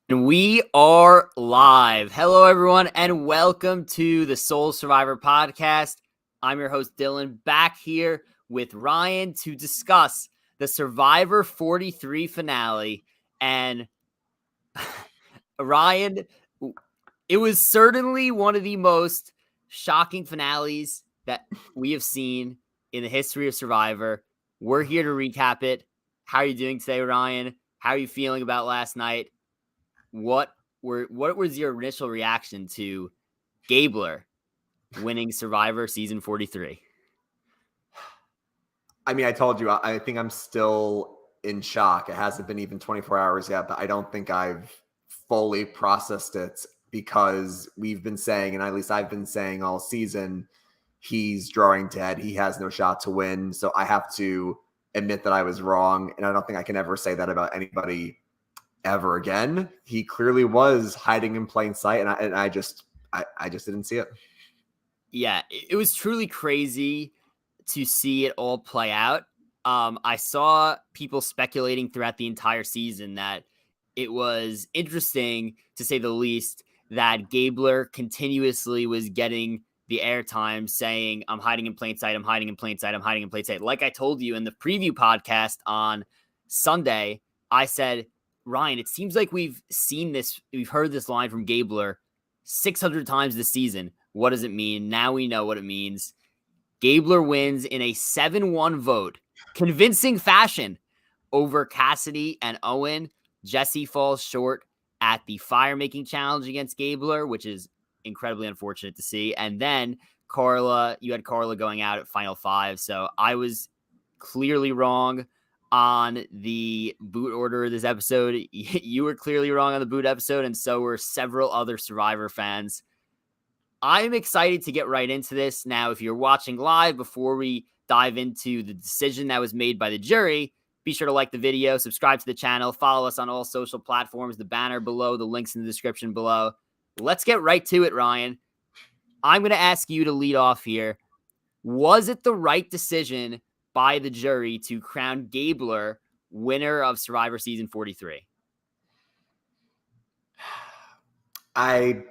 And we are live. Hello, everyone, and welcome to the Soul Survivor podcast. I'm your host, Dylan, back here with Ryan to discuss the Survivor 43 finale. And Ryan, it was certainly one of the most shocking finales that we have seen in the history of Survivor. We're here to recap it. How are you doing today, Ryan? How are you feeling about last night? What was your initial reaction to Gabler winning Survivor season 43? I mean, I told you, I think I'm still in shock. It hasn't been even 24 hours yet, but I don't think I've fully processed it because we've been saying, and at least I've been saying all season, he's drawing dead. He has no shot to win. So I have to admit that I was wrong. And I don't think I can ever say that about anybody ever again. He clearly was hiding in plain sight. And I just didn't see it. Yeah, it was truly crazy to see it all play out. I saw people speculating throughout the entire season that it was interesting, to say the least, that Gabler continuously was getting the airtime saying, I'm hiding in plain sight, I'm hiding in plain sight, I'm hiding in plain sight. Like I told you in the preview podcast on Sunday, I said, Ryan, it seems like we've heard this line from Gabler 600 times this season. What does it mean? Now we know what it means. Gabler wins in a 7-1 vote, convincing fashion, over Cassidy and Owen. Jesse falls short at the fire-making challenge against Gabler, which is incredibly unfortunate to see. And then you had Carla going out at Final 5. So I was clearly wrong on the boot order of this episode. You were clearly wrong on the boot episode, and so were several other Survivor fans. I'm excited to get right into this. Now, if you're watching live, before we dive into the decision that was made by the jury, be sure to like the video, subscribe to the channel, follow us on all social platforms, the banner below, the links in the description below. Let's get right to it, Ryan. I'm going to ask you to lead off here. Was it the right decision by the jury to crown Gabler winner of Survivor Season 43? I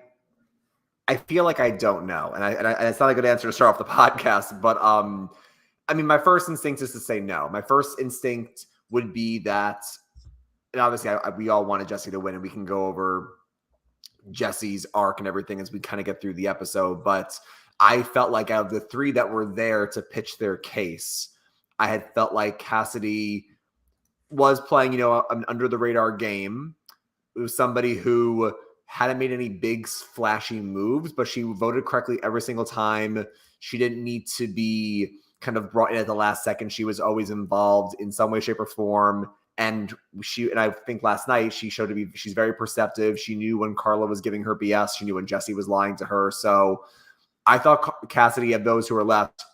feel like I don't know, and it's not a good answer to start off the podcast. But I mean, my first instinct is to say no. My first instinct would be that, and obviously, we all wanted Jesse to win, and we can go over Jesse's arc and everything as we kind of get through the episode. But I felt like out of the three that were there to pitch their case, I had felt like Cassidy was playing, an under the radar game. It was somebody who hadn't made any big flashy moves, but she voted correctly every single time. She didn't need to be kind of brought in at the last second. She was always involved in some way, shape, or form. And I think last night she showed to be, she's very perceptive. She knew when Carla was giving her BS. She knew when Jesse was lying to her. So I thought Cassidy, of those who are left,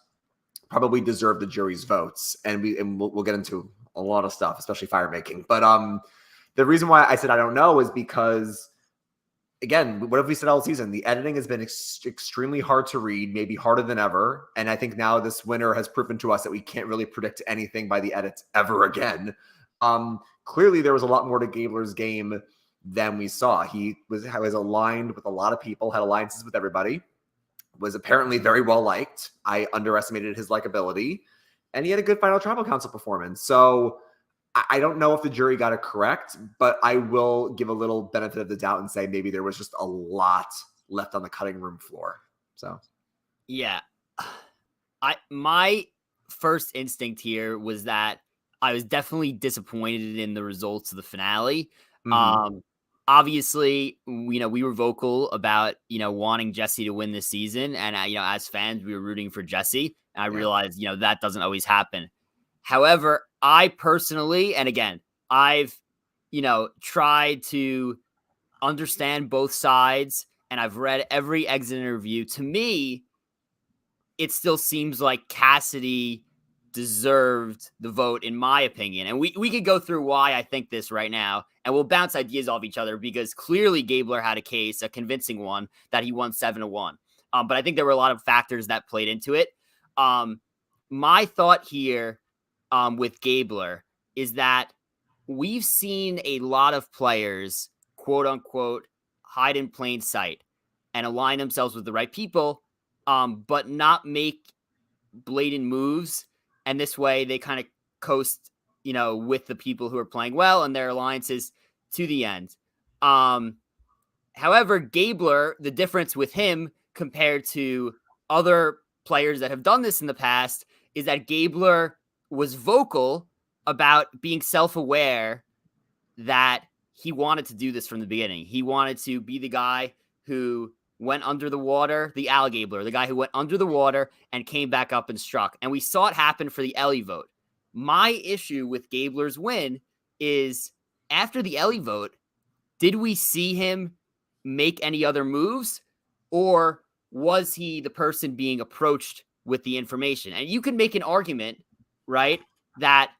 probably deserved the jury's votes. And we'll get into a lot of stuff, especially fire making. But the reason why I said I don't know is because, again, what have we said all season? The editing has been extremely hard to read, maybe harder than ever. And I think now this winner has proven to us that we can't really predict anything by the edits ever again. Clearly, there was a lot more to Gabler's game than we saw. He was aligned with a lot of people, had alliances with everybody, was apparently very well liked. I underestimated his likability, and he had a good final tribal council performance. So I don't know if the jury got it correct, but I will give a little benefit of the doubt and say maybe there was just a lot left on the cutting room floor. So, yeah, my first instinct here was that I was definitely disappointed in the results of the finale. mm-hmm. Obviously, we were vocal about, wanting Jesse to win this season. And, as fans, we were rooting for Jesse. And I realized, that doesn't always happen. However, I personally, and again, I've, tried to understand both sides, and I've read every exit interview. To me, it still seems like Cassidy deserved the vote, in my opinion. And we could go through why I think this right now, and we'll bounce ideas off each other, because clearly Gabler had a case, a convincing one, that he won 7-1. But I think there were a lot of factors that played into it. My thought here with Gabler is that we've seen a lot of players quote unquote hide in plain sight and align themselves with the right people, but not make blatant moves. And this way they kind of coast, with the people who are playing well and their alliances to the end. However, Gabler, the difference with him compared to other players that have done this in the past is that Gabler was vocal about being self-aware that he wanted to do this from the beginning. He wanted to be the guy who went under the water, the Gabler, the guy who went under the water and came back up and struck. And we saw it happen for the Ellie vote. My issue with Gabler's win is after the Ellie vote, did we see him make any other moves, or was he the person being approached with the information? And you can make an argument, right, that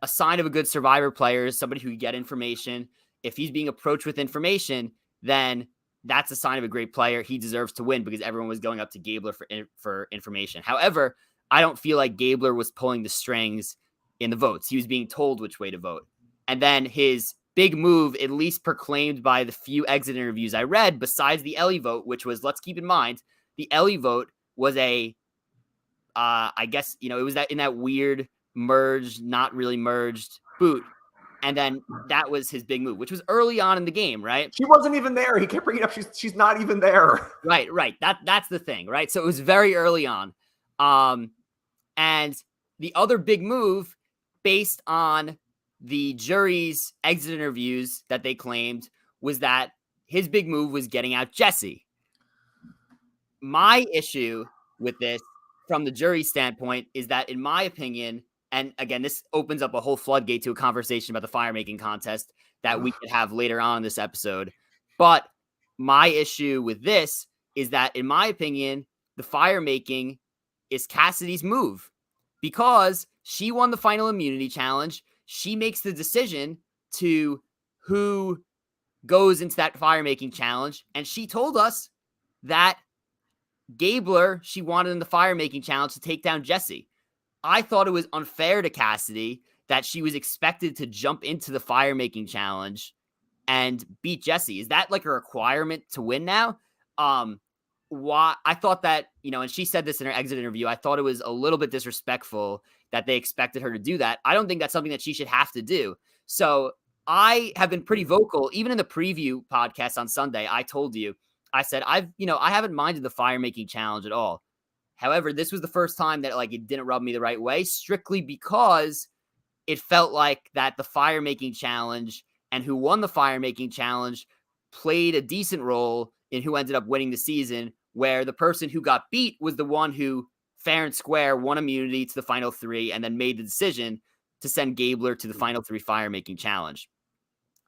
a sign of a good Survivor player is somebody who can get information. If he's being approached with information, then that's a sign of a great player. He deserves to win because everyone was going up to Gabler for information. However, I don't feel like Gabler was pulling the strings in the votes. He was being told which way to vote. And then his big move, at least proclaimed by the few exit interviews I read, besides the Ellie vote, which was, let's keep in mind, the Ellie vote was I guess, it was that in that weird merged, not really merged boot. And then that was his big move, which was early on in the game, right? She wasn't even there. He kept bringing up she's not even there. Right. That's the thing, right? So it was very early on. And the other big move, based on the jury's exit interviews that they claimed, was that his big move was getting out Jesse. My issue with this from the jury standpoint is that, in my opinion, and again, this opens up a whole floodgate to a conversation about the fire making contest that we could have later on in this episode. But my issue with this is that, in my opinion, the fire making is Cassidy's move because she won the final immunity challenge. She makes the decision to who goes into that fire making challenge. And she told us that Gabler, she wanted in the fire making challenge to take down Jesse. I thought it was unfair to Cassidy that she was expected to jump into the fire making challenge and beat Jesse. Is that like a requirement to win now? Why? I thought that, and she said this in her exit interview, I thought it was a little bit disrespectful that they expected her to do that. I don't think that's something that she should have to do. So I have been pretty vocal, even in the preview podcast on Sunday. I told you, I said, I haven't minded the fire making challenge at all. However, this was the first time that it didn't rub me the right way, strictly because it felt like that the fire making challenge and who won the fire making challenge played a decent role in who ended up winning the season, where the person who got beat was the one who fair and square won immunity to the final three and then made the decision to send Gabler to the final three fire making challenge.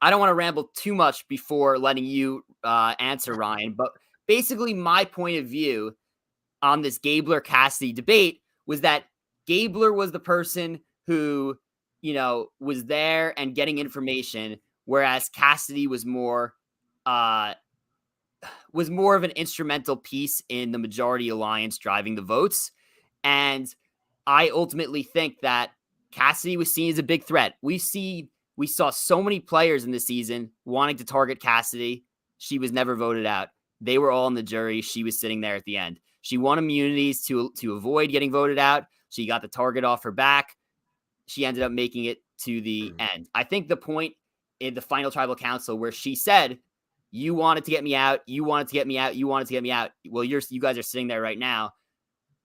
I don't want to ramble too much before letting you answer, Ryan, but basically my point of view on this Gabler Cassidy debate was that Gabler was the person who, was there and getting information, whereas Cassidy was more of an instrumental piece in the majority alliance driving the votes. And I ultimately think that Cassidy was seen as a big threat. We saw so many players in this season wanting to target Cassidy. She was never voted out. They were all in the jury. She was sitting there at the end. She won immunities to avoid getting voted out. She got the target off her back. She ended up making it to the end. I think the point in the final tribal council where she said, you wanted to get me out. You wanted to get me out. You wanted to get me out. Well, you guys are sitting there right now.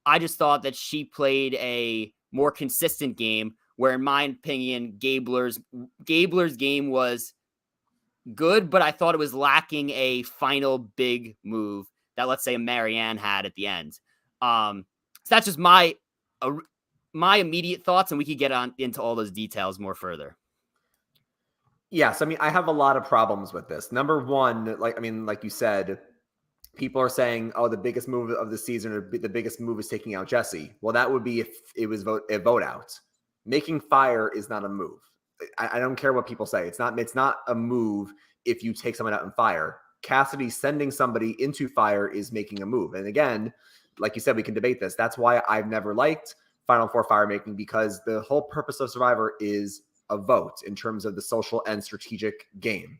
I just thought that she played a more consistent game where, in my opinion, Gabler's game was good, but I thought it was lacking a final big move that, let's say, a Marianne had at the end. So that's just my immediate thoughts, and we could get on into all those details more further. Yes, I mean, I have a lot of problems with this. Number one, like you said, people are saying, "Oh, the biggest move of the season, or the biggest move is taking out Jesse." Well, that would be if it was a vote out. Making fire is not a move. I don't care what people say. It's not a move if you take someone out in fire. Cassidy sending somebody into fire is making a move. And again, like you said, we can debate this. That's why I've never liked Final Four fire making, because the whole purpose of Survivor is a vote in terms of the social and strategic game.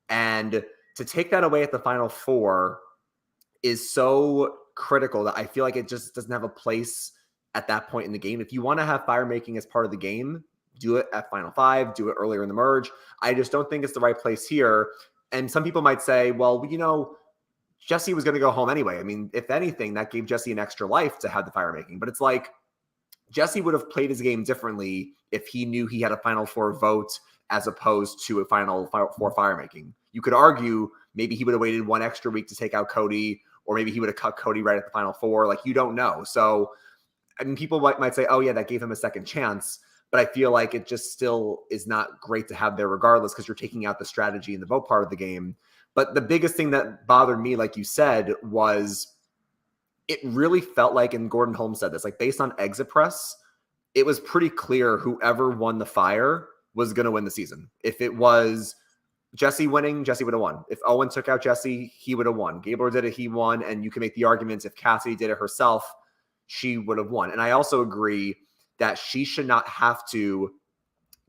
And to take that away at the Final Four is so critical that I feel like it just doesn't have a place at that point in the game. If you want to have fire making as part of the game, do it at Final Five, do it earlier in the merge. I just don't think it's the right place here. And some people might say, well, Jesse was going to go home anyway. I mean, if anything, that gave Jesse an extra life to have the fire making. But it's like Jesse would have played his game differently if he knew he had a Final Four vote as opposed to a Final Four fire making. You could argue maybe he would have waited one extra week to take out Cody, or maybe he would have cut Cody right at the Final Four. Like, you don't know. So, I mean, people might say, oh, yeah, that gave him a second chance. But I feel like it just still is not great to have there regardless, because you're taking out the strategy and the vote part of the game. But the biggest thing that bothered me, like you said, was it really felt like, and Gordon Holmes said this, like based on exit press, it was pretty clear whoever won the fire was going to win the season. If it was Jesse winning, Jesse would have won. If Owen took out Jesse, he would have won. Gabler did it, he won. And you can make the arguments if Cassidy did it herself, she would have won. And I also agree that she should not have to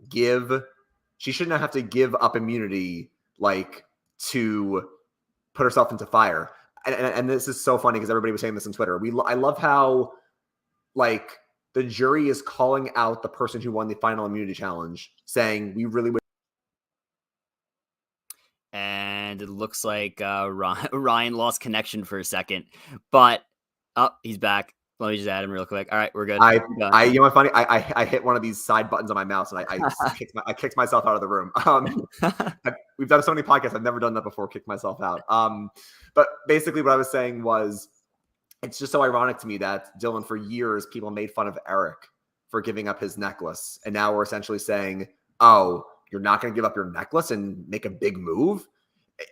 give up immunity, like, to put herself into fire. And this is so funny because everybody was saying this on Twitter. I love how, like, the jury is calling out the person who won the final immunity challenge, saying we really would. And it looks like Ryan lost connection for a second, but he's back. Let me just add him real quick. All right, we're good. You know what's funny? I hit one of these side buttons on my mouse, and I kicked myself out of the room. We've done so many podcasts. I've never done that before. Kicked myself out. But basically, what I was saying was, it's just so ironic to me that Dylan, for years, people made fun of Eric for giving up his necklace, and now we're essentially saying, "Oh, you're not going to give up your necklace and make a big move."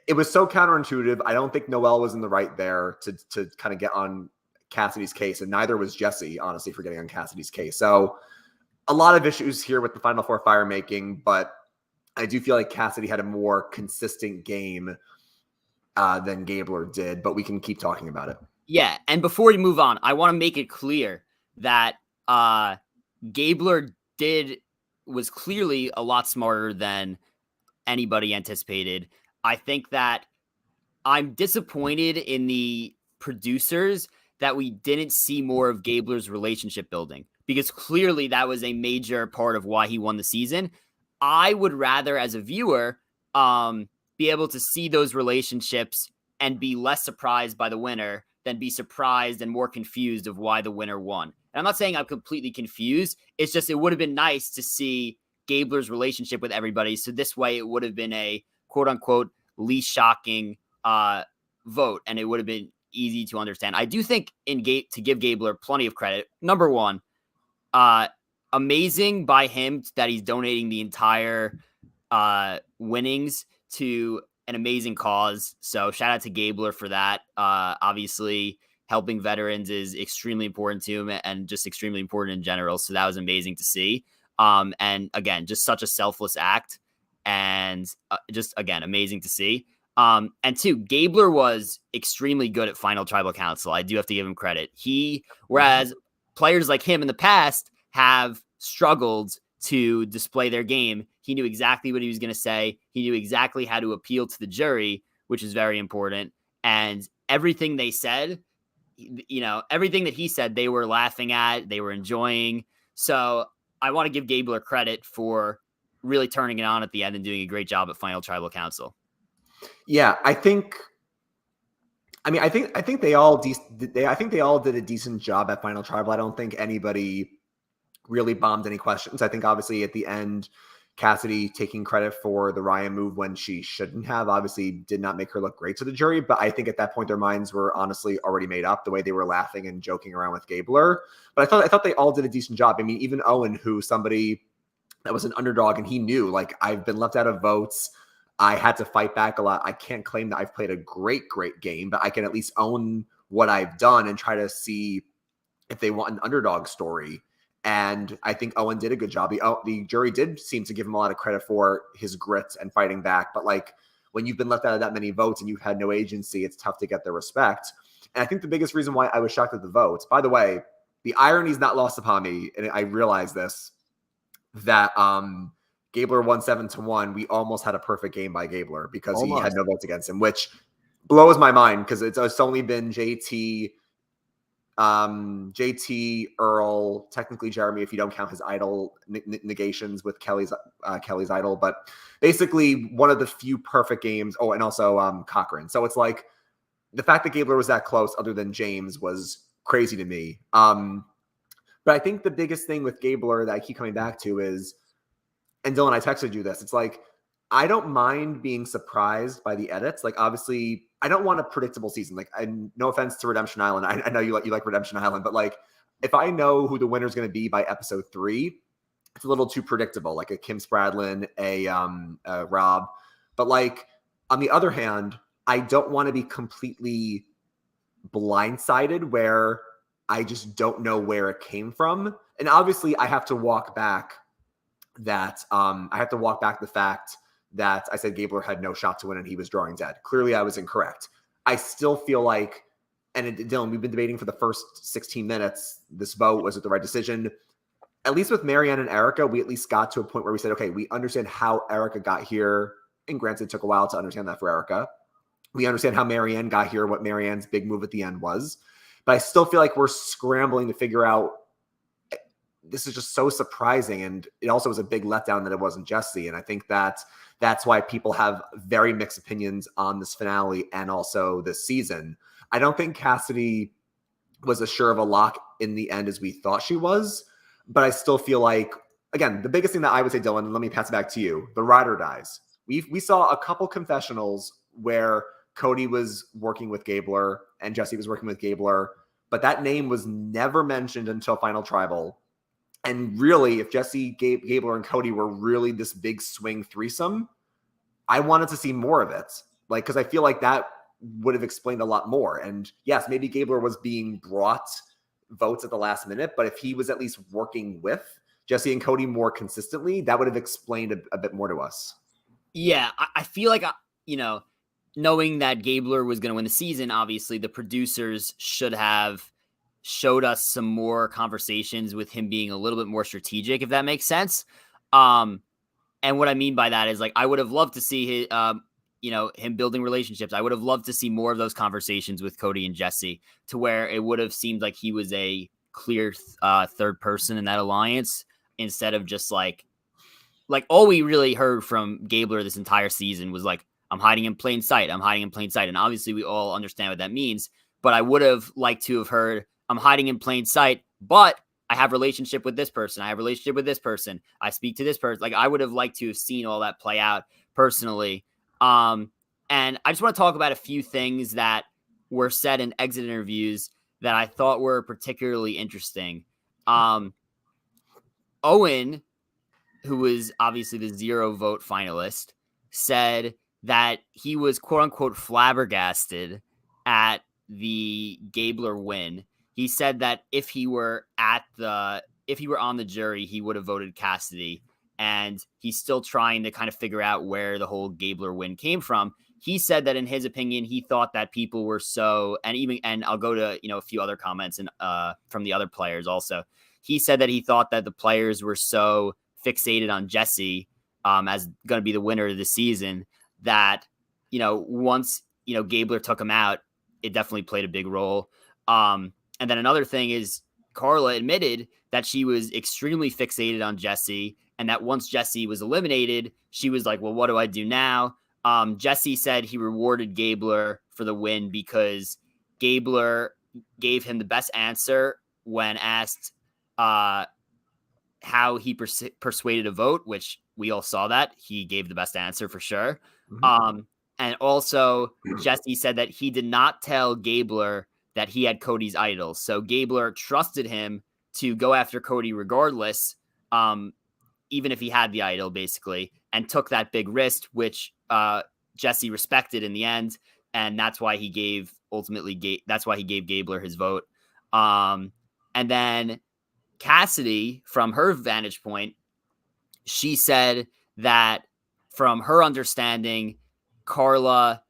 It was so counterintuitive. I don't think Noelle was in the right there to kind of get on Cassidy's case, and neither was Jesse, honestly, for getting on Cassidy's case. So a lot of issues here with the Final Four fire making, but I do feel like Cassidy had a more consistent game than Gabler did, but we can keep talking about it. Yeah, and before we move on, I want to make it clear that Gabler was clearly a lot smarter than anybody anticipated. I think that I'm disappointed in the producers that we didn't see more of Gabler's relationship building, because clearly that was a major part of why he won the season. I would rather, as a viewer, be able to see those relationships and be less surprised by the winner than be surprised and more confused of why the winner won. And I'm not saying I'm completely confused. It's just, it would have been nice to see Gabler's relationship with everybody. So this way it would have been a quote unquote least shocking vote. And it would have been easy to understand. I do think to give Gabler plenty of credit. Number one, amazing by him that he's donating the entire winnings to an amazing cause. So shout out to Gabler for that. Obviously, helping veterans is extremely important to him and just extremely important in general. So that was amazing to see. And again, just such a selfless act, and just, again, amazing to see. And two, Gabler was extremely good at Final Tribal Council. I do have to give him credit. Whereas players like him in the past have struggled to display their game, he knew exactly what he was going to say. He knew exactly how to appeal to the jury, which is very important. And everything they said, everything that he said, they were laughing at, they were enjoying. So I want to give Gabler credit for really turning it on at the end and doing a great job at Final Tribal Council. Yeah, I think they all did a decent job at Final Tribal. I don't think anybody really bombed any questions. I think obviously at the end, Cassidy taking credit for the Ryan move when she shouldn't have, obviously did not make her look great to the jury. But I think at that point, their minds were honestly already made up, the way they were laughing and joking around with Gabler. But I thought they all did a decent job. I mean, even Owen, who somebody that was an underdog, and he knew, like, I've been left out of votes. I had to fight back a lot. I can't claim that I've played a great game, but I can at least own what I've done and try to see if they want an underdog story. And I think Owen did a good job. The jury did seem to give him a lot of credit for his grit and fighting back. But, like, when you've been left out of that many votes and you've had no agency, it's tough to get their respect. And I think the biggest reason why I was shocked at the votes, by the way, the irony is not lost upon me, and I realize this, that Gabler won 7-1. We almost had a perfect game by Gabler because he had Almost. no votes against him, which blows my mind because it's only been JT, Earl, technically Jeremy, if you don't count his idol negations with Kelly's idol, but basically one of the few perfect games. Oh, and also Cochran. So it's like the fact that Gabler was that close, other than James, was crazy to me. But I think the biggest thing with Gabler that I keep coming back to is, and Dylan, I texted you this. It's like, I don't mind being surprised by the edits. Like, obviously, I don't want a predictable season. Like, no offense to Redemption Island. I know you like Redemption Island, but like, if I know who the winner is going to be by episode 3, it's a little too predictable. Like a Kim Spradlin, a Rob. But like, on the other hand, I don't want to be completely blindsided where I just don't know where it came from. And obviously, I have to walk back the fact that I said Gabler had no shot to win and he was drawing dead. Clearly, I was incorrect. I still feel like, and Dylan, we've been debating for the first 16 minutes, this vote, was it the right decision? At least with Marianne and Erica, we at least got to a point where we said, okay, we understand how Erica got here. And granted, it took a while to understand that for Erica. We understand how Marianne got here, what Marianne's big move at the end was. But I still feel like we're scrambling to figure out, this is just so surprising. And it also was a big letdown that it wasn't Jesse. And I think that's why people have very mixed opinions on this finale and also this season. I don't think Cassidy was as sure of a lock in the end as we thought she was. But I still feel like, again, the biggest thing that I would say, Dylan, and let me pass it back to you, the ride or dies. We saw a couple confessionals where Cody was working with Gabler and Jesse was working with Gabler, but that name was never mentioned until Final Tribal. And really, if Jesse, Gabler, and Cody were really this big swing threesome, I wanted to see more of it. Like, because I feel like that would have explained a lot more. And yes, maybe Gabler was being brought votes at the last minute, but if he was at least working with Jesse and Cody more consistently, that would have explained a bit more to us. Yeah, I feel like, knowing that Gabler was going to win the season, obviously the producers should have showed us some more conversations with him being a little bit more strategic, if that makes sense. And what I mean by that is, like, I would have loved to see his, him building relationships. I would have loved to see more of those conversations with Cody and Jesse, to where it would have seemed like he was a clear third person in that alliance, instead of just like all we really heard from Gabler this entire season was like, I'm hiding in plain sight. I'm hiding in plain sight. And obviously we all understand what that means, but I would have liked to have heard, I'm hiding in plain sight, but I have a relationship with this person. I have a relationship with this person. I speak to this person. Like, I would have liked to have seen all that play out personally. And I just want to talk about a few things that were said in exit interviews that I thought were particularly interesting. Owen, who was obviously the 0 vote finalist, said that he was quote unquote flabbergasted at the Gabler win. He said that if he were on the jury, he would have voted Cassidy, and he's still trying to kind of figure out where the whole Gabler win came from. He said that in his opinion, he thought that people were and I'll go to, a few other comments and from the other players also. He said that he thought that the players were so fixated on Jesse as going to be the winner of the season that, once, Gabler took him out, it definitely played a big role. And then another thing is, Carla admitted that she was extremely fixated on Jesse, and that once Jesse was eliminated, she was like, well, what do I do now? Jesse said he rewarded Gabler for the win because Gabler gave him the best answer when asked how he persuaded a vote, which we all saw that he gave the best answer for sure. Mm-hmm. And also Jesse said that he did not tell Gabler that he had Cody's idol. So Gabler trusted him to go after Cody regardless, even if he had the idol, basically, and took that big risk, which Jesse respected in the end. And that's why he gave Gabler his vote. And then Cassidy, from her vantage point, she said that from her understanding, Carla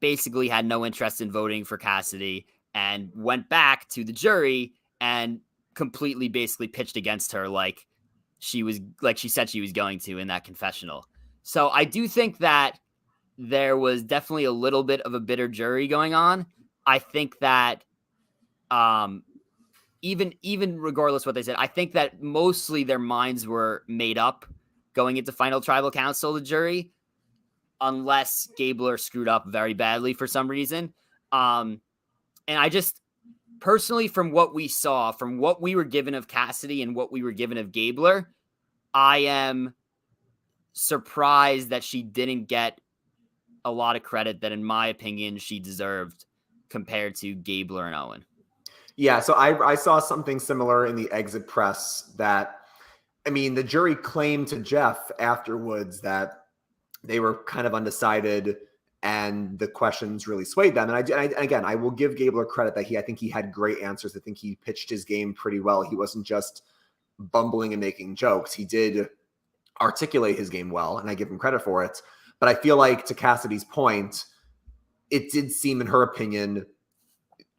basically had no interest in voting for Cassidy and went back to the jury and completely basically pitched against her. Like, she said she was going to in that confessional. So I do think that there was definitely a little bit of a bitter jury going on. I think that even regardless what they said, I think that mostly their minds were made up going into final tribal council, the jury, unless Gabler screwed up very badly for some reason. And I just personally, from what we saw, from what we were given of Cassidy and what we were given of Gabler, I am surprised that she didn't get a lot of credit that, in my opinion, she deserved compared to Gabler and Owen. Yeah, so I saw something similar in the exit press that, I mean, the jury claimed to Jeff afterwards that they were kind of undecided and the questions really swayed them. And again, I will give Gabler credit that I think he had great answers. I think he pitched his game pretty well. He wasn't just bumbling and making jokes. He did articulate his game well, and I give him credit for it. But I feel like, to Cassidy's point, it did seem, in her opinion,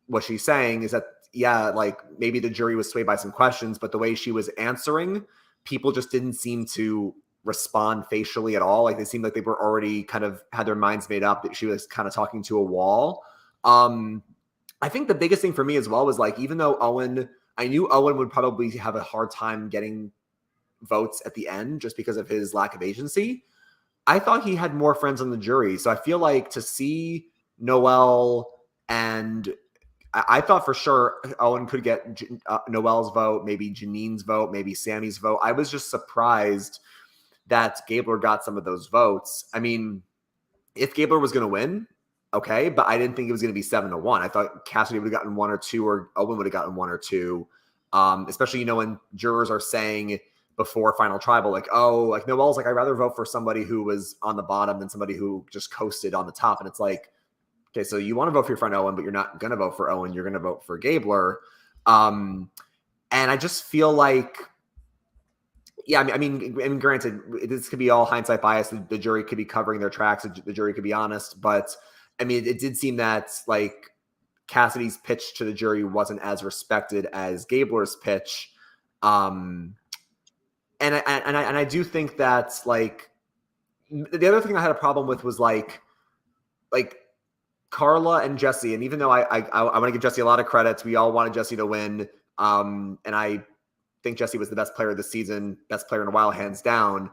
what she's saying is that, yeah, like maybe the jury was swayed by some questions, but the way she was answering, people just didn't seem to respond facially at all. Like they seemed like they were already kind of had their minds made up that she was kind of talking to a wall. I think the biggest thing for me as well was, like, even though I knew Owen would probably have a hard time getting votes at the end just because of his lack of agency, I thought he had more friends on the jury. So I feel like to see Noelle, and I thought for sure Owen could get Noelle's vote, maybe Janine's vote, maybe Sammy's vote. I was just surprised that Gabler got some of those votes. I mean, if Gabler was going to win, okay, but I didn't think it was going to be 7-1. I thought Cassidy would have gotten 1 or 2, or Owen would have gotten 1 or 2. Especially, when jurors are saying before final tribal, like, oh, like Noelle's like, I'd rather vote for somebody who was on the bottom than somebody who just coasted on the top. And it's like, okay, so you want to vote for your friend Owen, but you're not going to vote for Owen. You're going to vote for Gabler. And I just feel like, yeah, I mean, granted, this could be all hindsight bias. The jury could be covering their tracks. The jury could be honest. But, I mean, it did seem that, like, Cassidy's pitch to the jury wasn't as respected as Gabler's pitch. And I do think that, like, the other thing I had a problem with was, like Carla and Jesse. And even though I want to give Jesse a lot of credits, we all wanted Jesse to win. And I think Jesse was the best player of the season, best player in a while, hands down.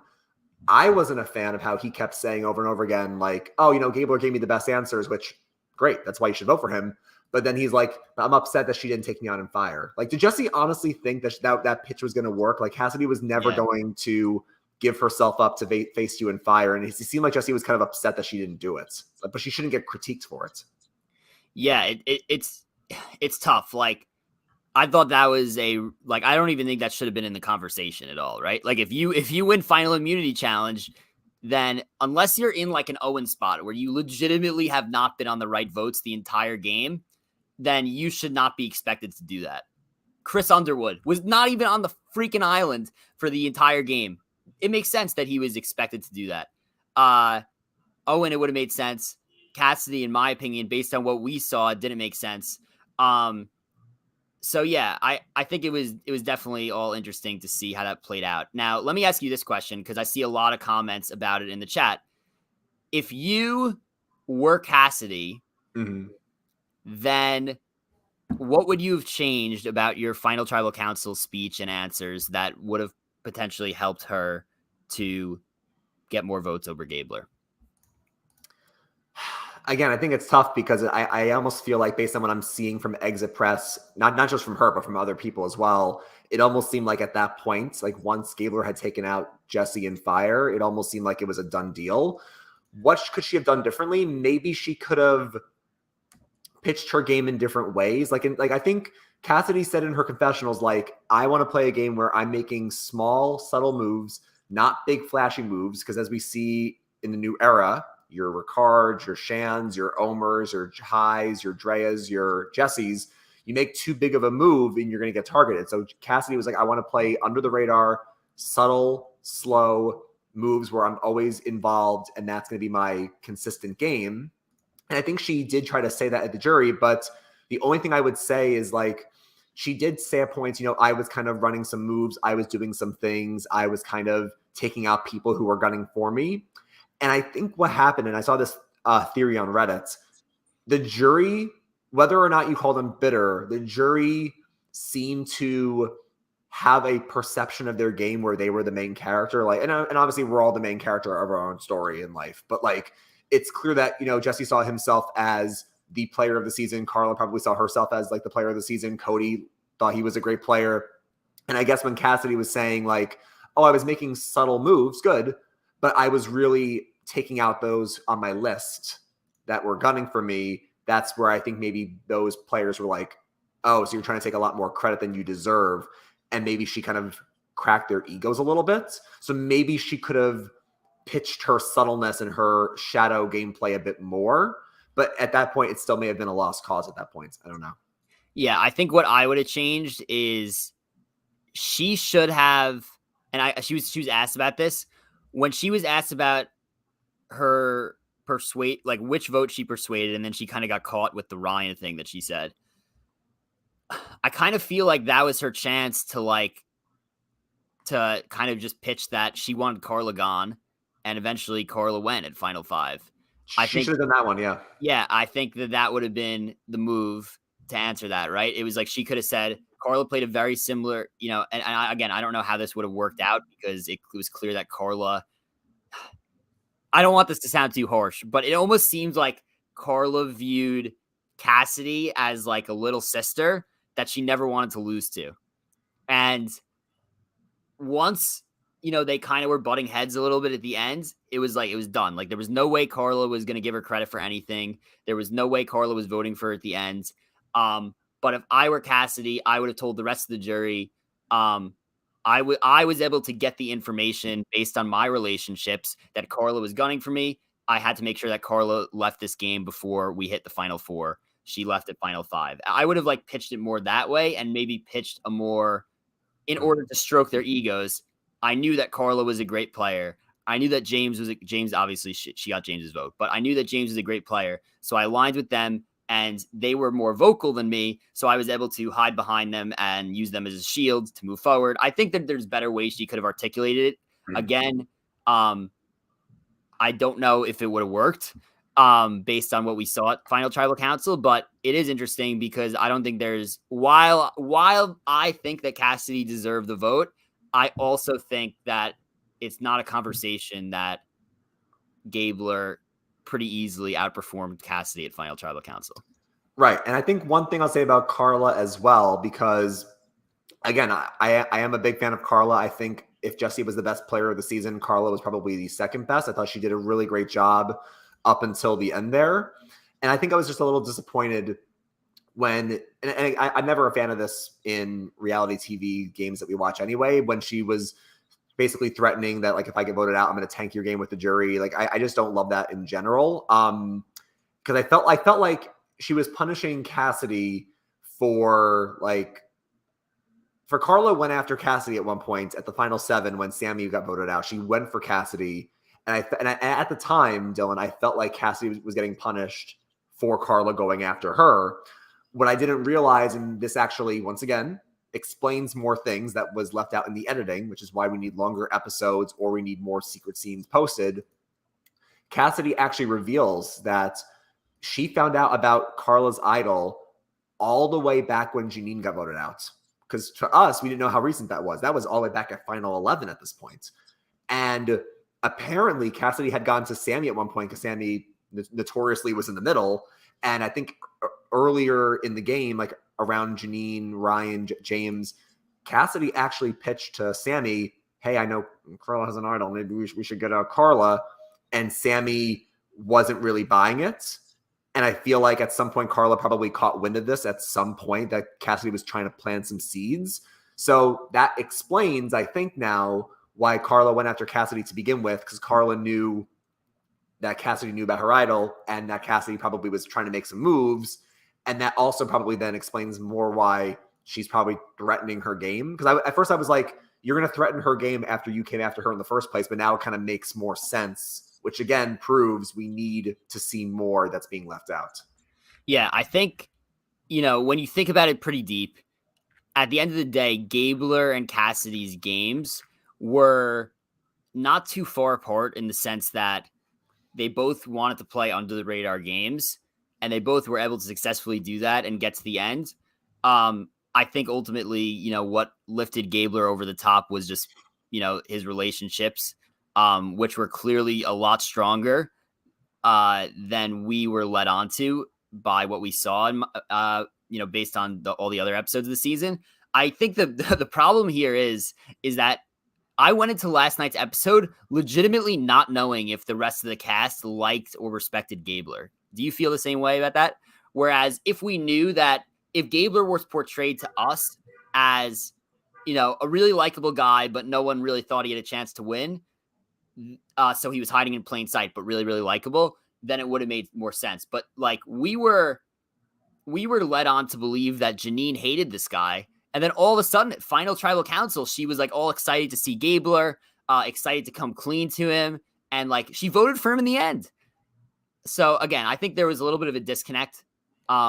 I wasn't a fan of how he kept saying over and over again, like, oh, Gabler gave me the best answers, which, great, that's why you should vote for him. But then he's like, I'm upset that she didn't take me on in fire. Like, did Jesse honestly think that pitch was going to work? Like, Cassidy was never going to give herself up to face you in fire. And it seemed like Jesse was kind of upset that she didn't do it. But she shouldn't get critiqued for it. Yeah, it's tough. Like, I thought that was I don't even think that should have been in the conversation at all, right? Like, if you win final immunity challenge, then unless you're in like an Owen spot where you legitimately have not been on the right votes the entire game, then you should not be expected to do that. Chris Underwood was not even on the freaking island for the entire game. It makes sense that he was expected to do that. Owen, it would have made sense. Cassidy, in my opinion, based on what we saw, didn't make sense. So yeah, I think it was definitely all interesting to see how that played out. Now, let me ask you this question, because I see a lot of comments about it in the chat. If you were Cassidy, then what would you have changed about your final tribal council speech and answers that would have potentially helped her to get more votes over Gabler? Again, I think it's tough because I almost feel like, based on what I'm seeing from exit press, not just from her, but from other people as well, it almost seemed like at that point, like once Gabler had taken out Jesse in fire, it almost seemed like it was a done deal. What could she have done differently? Maybe she could have pitched her game in different ways. Like I think Cassidy said in her confessionals, like, I want to play a game where I'm making small, subtle moves, not big, flashy moves. Because as we see in the new era, your Ricards, your Shans, your Omers, your Highs, your Dreas, your Jessies, you make too big of a move and you're going to get targeted. So Cassidy was like, I want to play under the radar, subtle, slow moves where I'm always involved, and that's going to be my consistent game. And I think she did try to say that at the jury, but the only thing I would say is, like, she did say at points, I was kind of running some moves. I was doing some things. I was kind of taking out people who were gunning for me. And I think what happened, and I saw this theory on Reddit, the jury, whether or not you call them bitter, the jury seemed to have a perception of their game where they were the main character. Like, and obviously we're all the main character of our own story in life, but like, it's clear that, Jesse saw himself as the player of the season. Carla probably saw herself as like the player of the season. Cody thought he was a great player. And I guess when Cassidy was saying like, oh, I was making subtle moves, good, but I was really taking out those on my list that were gunning for me. That's where I think maybe those players were like, oh, so you're trying to take a lot more credit than you deserve. And maybe she kind of cracked their egos a little bit. So maybe she could have pitched her subtleness and her shadow gameplay a bit more. But at that point, it still may have been a lost cause at that point. I don't know. Yeah, I think what I would have changed is she should have, and she was asked about this. When she was asked about her like which vote she persuaded, and then she kind of got caught with the Ryan thing that she said. I kind of feel like that was her chance to kind of just pitch that she wanted Carla gone, and eventually Carla went at Final 5. She should have done that one, yeah. Yeah, I think that would have been the move to answer that, right? It was like she could have said Carla played a very similar, and I don't know how this would have worked out because it was clear that Carla, I don't want this to sound too harsh, but it almost seems like Carla viewed Cassidy as like a little sister that she never wanted to lose to. And once, they kind of were butting heads a little bit at the end, it was done. Like there was no way Carla was going to give her credit for anything. There was no way Carla was voting for her at the end. But if I were Cassidy, I would have told the rest of the jury, I was able to get the information based on my relationships that Carla was gunning for me. I had to make sure that Carla left this game before we hit the Final 4. She left at Final 5. I would have pitched it more that way and maybe pitched a more in order to stroke their egos. I knew that Carla was a great player. I knew that James obviously she got James's vote, but I knew that James was a great player. So I aligned with them and they were more vocal than me. So I was able to hide behind them and use them as a shield to move forward. I think that there's better ways she could have articulated it. Again, I don't know if it would have worked based on what we saw at Final Tribal Council, but it is interesting because I don't think there's, while I think that Cassidy deserved the vote, I also think that it's not a conversation that Gabler pretty easily outperformed Cassidy at Final Tribal Council. Right. And I think one thing I'll say about Carla as well, because again, I am a big fan of Carla. I think if Jessie was the best player of the season, Carla was probably the second best. I thought she did a really great job up until the end there. And I think I was just a little disappointed when, and I'm never a fan of this in reality TV games that we watch anyway, when she was basically threatening that, like, if I get voted out, I'm going to tank your game with the jury. Like, I just don't love that in general. Because I felt like she was punishing Cassidy for Carla went after Cassidy at one point at the final 7 when Sammy got voted out. She went for Cassidy. And at the time, Dylan, I felt like Cassidy was getting punished for Carla going after her. What I didn't realize, and this actually, once again, explains more things that was left out in the editing, which is why we need longer episodes or we need more secret scenes posted. Cassidy actually reveals that she found out about Carla's idol all the way back when Janine got voted out. Because to us, we didn't know how recent that was. That was all the way back at Final 11 at this point. And apparently Cassidy had gone to Sammy at one point because Sammy notoriously was in the middle. And I think earlier in the game, like around Janine, Ryan, James, Cassidy actually pitched to Sammy, hey, I know Carla has an idol. Maybe we should get out Carla. And Sammy wasn't really buying it. And I feel like at some point, Carla probably caught wind of this at some point that Cassidy was trying to plant some seeds. So that explains, I think now, why Carla went after Cassidy to begin with, because Carla knew that Cassidy knew about her idol and that Cassidy probably was trying to make some moves. And that also probably then explains more why she's probably threatening her game. Because at first I was like, you're going to threaten her game after you came after her in the first place. But now it kind of makes more sense, which again proves we need to see more that's being left out. Yeah, I think, when you think about it pretty deep, at the end of the day, Gabler and Cassidy's games were not too far apart in the sense that they both wanted to play under the radar games, and they both were able to successfully do that and get to the end. I think ultimately, what lifted Gabler over the top was just, his relationships, which were clearly a lot stronger than we were led on to by what we saw, based on all the other episodes of the season. I think the problem here is that I went into last night's episode legitimately not knowing if the rest of the cast liked or respected Gabler. Do you feel the same way about that? Whereas if we knew that if Gabler was portrayed to us as, a really likable guy, but no one really thought he had a chance to win, so he was hiding in plain sight, but really, really likable, then it would have made more sense. But like we were led on to believe that Janine hated this guy. And then all of a sudden at Final Tribal Council, she was like all excited to see Gabler, excited to come clean to him. And like, she voted for him in the end. So again, I think there was a little bit of a disconnect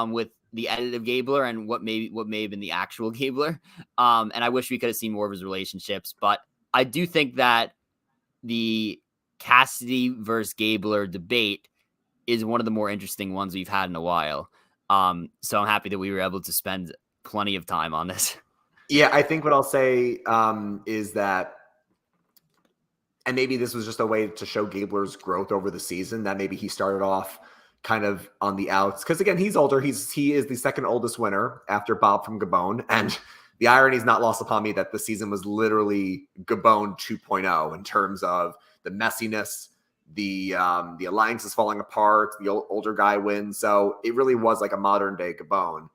with the edit of Gabler and what may have been the actual Gabler. And I wish we could have seen more of his relationships, but I do think that the Cassidy versus Gabler debate is one of the more interesting ones we've had in a while. So I'm happy that we were able to spend plenty of time on this. Yeah, I think what I'll say is that, and maybe this was just a way to show Gabler's growth over the season, that maybe he started off kind of on the outs. Because again, he's older. He is the second oldest winner after Bob from Gabon. And the irony is not lost upon me that the season was literally Gabon 2.0 in terms of the messiness, the alliances falling apart, the older guy wins. So it really was like a modern day Gabon.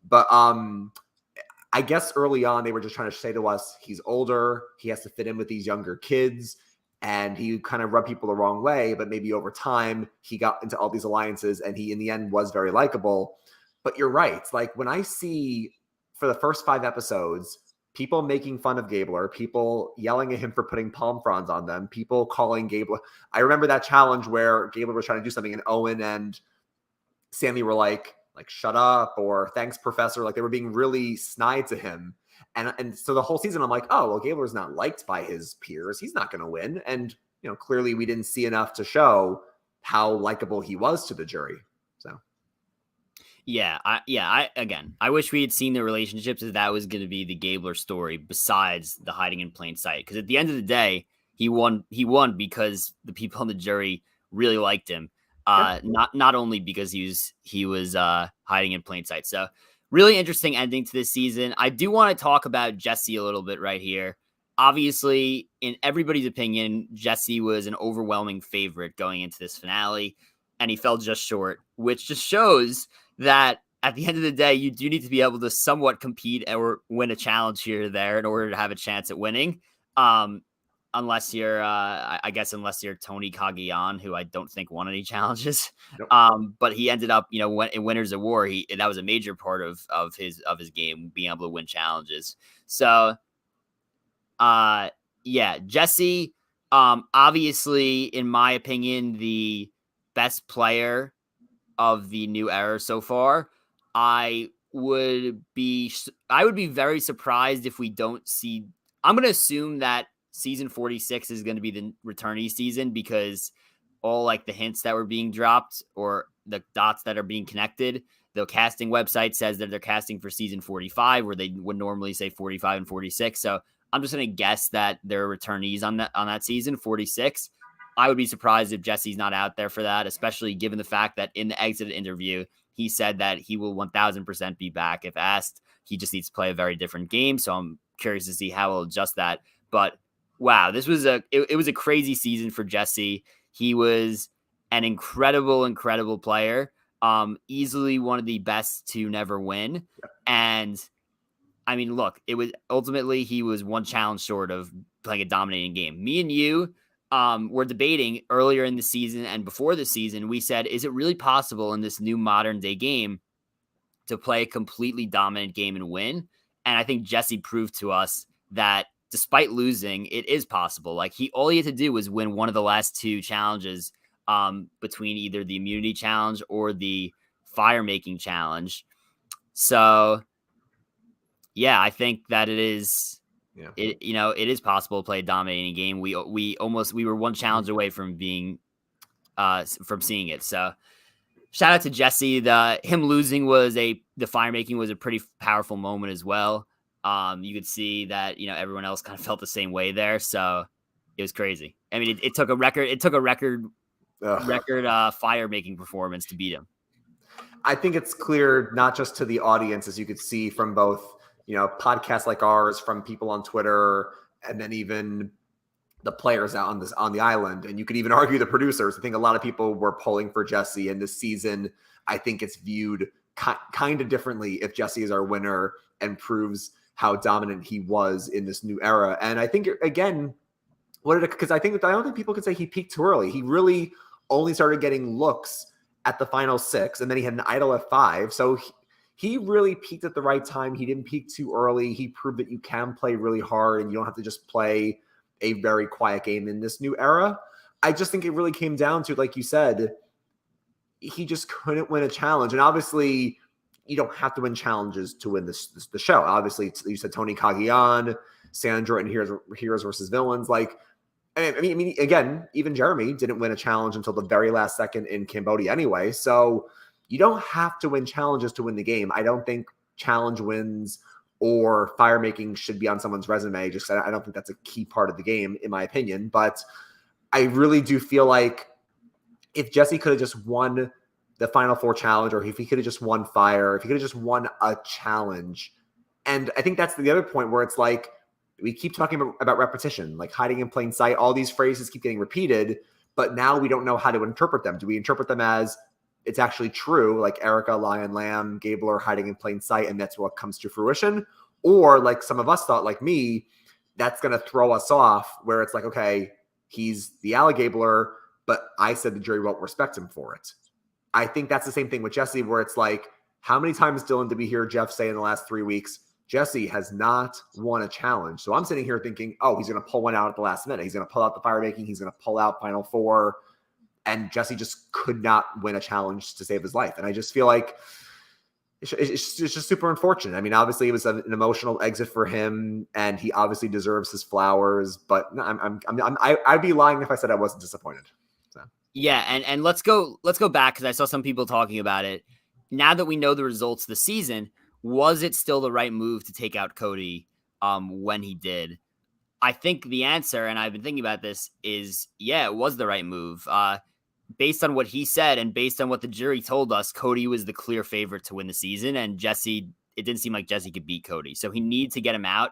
But I guess early on, they were just trying to say to us, he's older, he has to fit in with these younger kids, and he kind of rubbed people the wrong way. But maybe over time, he got into all these alliances, and he, in the end, was very likable. But you're right. Like, when I see, for the first 5 episodes, people making fun of Gabler, people yelling at him for putting palm fronds on them, people calling Gabler. I remember that challenge where Gabler was trying to do something, and Owen and Sammy were like, shut up, or thanks, professor. Like, they were being really snide to him. And so the whole season, I'm like, oh, well, Gabler's not liked by his peers. He's not going to win. And, clearly we didn't see enough to show how likable he was to the jury. So. Yeah. I wish we had seen the relationships as that was going to be the Gabler story besides the hiding in plain sight. Because at the end of the day, he won because the people on the jury really liked him. Not only because he was hiding in plain sight. So really interesting ending to this season. I do want to talk about Jesse a little bit right here. Obviously, in everybody's opinion, Jesse was an overwhelming favorite going into this finale, and he fell just short, which just shows that at the end of the day, you do need to be able to somewhat compete or win a challenge here or there in order to have a chance at winning. Unless you're, unless you're Tony Kagayan, who I don't think won any challenges. Nope. But he ended up, in Winners of War, that was a major part of his game, being able to win challenges. So, Jesse, obviously, in my opinion, the best player of the new era so far. I would be very surprised if we don't see. I'm going to assume that season 46 is going to be the returnee season, because all like the hints that were being dropped or the dots that are being connected, the casting website says that they're casting for season 45, where they would normally say 45 and 46. So I'm just going to guess that they're returnees on that season 46. I would be surprised if Jesse's not out there for that, especially given the fact that in the exit interview, he said that he will 1000% be back if asked. He just needs to play a very different game. So I'm curious to see how he'll adjust that. But wow, this was it was a crazy season for Jesse. He was an incredible player. Easily one of the best to never win. And I mean, look, it was ultimately he was one challenge short of playing a dominating game. Me and you were debating earlier in the season and before the season. We said, is it really possible in this new modern day game to play a completely dominant game and win? And I think Jesse proved to us that despite losing, it is possible. Like all he had to do was win one of the last 2 challenges between either the immunity challenge or the fire making challenge. So Yeah, I think that it is. Yeah. It is possible to play a dominating game. We were one challenge away from being from seeing it. So shout out to Jesse. Him losing the fire making was a pretty powerful moment as well. You could see that everyone else kind of felt the same way there. So it was crazy. I mean, it took a record fire making performance to beat him. I think it's clear, not just to the audience, as you could see from both, podcasts like ours, from people on Twitter, and then even the players out on the island. And you could even argue the producers. I think a lot of people were pulling for Jesse, and this season, I think it's viewed kind of differently if Jesse is our winner and proves how dominant he was in this new era. And I think, again, because I don't think people could say he peaked too early. He really only started getting looks at the final 6, and then he had an idol at 5. So he really peaked at the right time. He didn't peak too early. He proved that you can play really hard and you don't have to just play a very quiet game in this new era. I just think it really came down to, like you said, he just couldn't win a challenge. And obviously, you don't have to win challenges to win the show. Obviously, you said Tony Cagayan, Sandra, and Heroes versus Villains. Like, I mean, again, even Jeremy didn't win a challenge until the very last second in Cambodia anyway. So you don't have to win challenges to win the game. I don't think challenge wins or fire making should be on someone's resume. Just I don't think that's a key part of the game, in my opinion. But I really do feel like if Jesse could have just won the Final 4 challenge, or if he could have just won fire, if he could have just won a challenge. And I think that's the other point where it's like, we keep talking about repetition, like hiding in plain sight. All these phrases keep getting repeated, but now we don't know how to interpret them. Do we interpret them as it's actually true, like Erica, Lion, Lamb, Gabler hiding in plain sight, and that's what comes to fruition? Or like some of us thought, like me, that's going to throw us off, where it's like, okay, he's the alligabler, but I said the jury won't respect him for it. I think that's the same thing with Jesse, where it's like, how many times, Dylan, did we hear Jeff say in the last 3 weeks, Jesse has not won a challenge? So I'm sitting here thinking, oh, he's going to pull one out at the last minute. He's going to pull out the fire making. He's going to pull out Final 4. And Jesse just could not win a challenge to save his life. And I just feel like it's just super unfortunate. I mean, obviously it was an emotional exit for him, and he obviously deserves his flowers. But no, I'd be lying if I said I wasn't disappointed. So. Yeah, and let's go back, because I saw some people talking about it. Now that we know the results of the season, was it still the right move to take out Cody when he did? I think the answer, and I've been thinking about this, is yeah, it was the right move. Based on what he said and based on what the jury told us, Cody was the clear favorite to win the season, and Jesse, it didn't seem like Jesse could beat Cody. So he needed to get him out,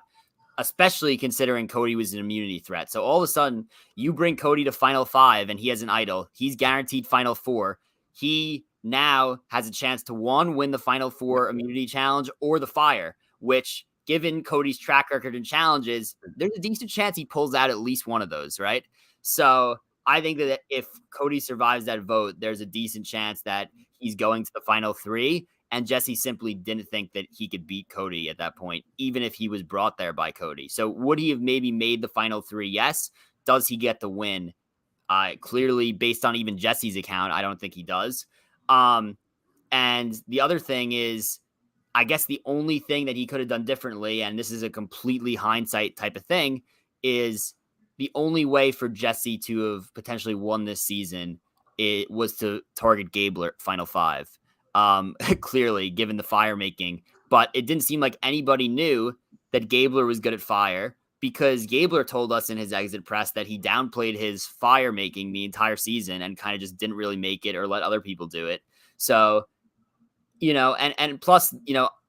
especially considering Cody was an immunity threat. So all of a sudden, you bring Cody to Final 5 and he has an idol. He's guaranteed Final 4. He now has a chance to win the Final 4 immunity challenge or the fire, which, given Cody's track record in challenges, there's a decent chance he pulls out at least one of those, right? So I think that if Cody survives that vote, there's a decent chance that he's going to the Final 3, and Jesse simply didn't think that he could beat Cody at that point, even if he was brought there by Cody. So would he have maybe made the Final 3? Yes. Does he get the win? Clearly, based on even Jesse's account, I don't think he does. And the other thing is, I guess the only thing that he could have done differently, and this is a completely hindsight type of thing, is the only way for Jesse to have potentially won this season, it was to target Gabler Final 5. Clearly, given the fire making, but it didn't seem like anybody knew that Gabler was good at fire, because Gabler told us in his exit press that he downplayed his fire making the entire season and kind of just didn't really make it or let other people do it. So, and plus,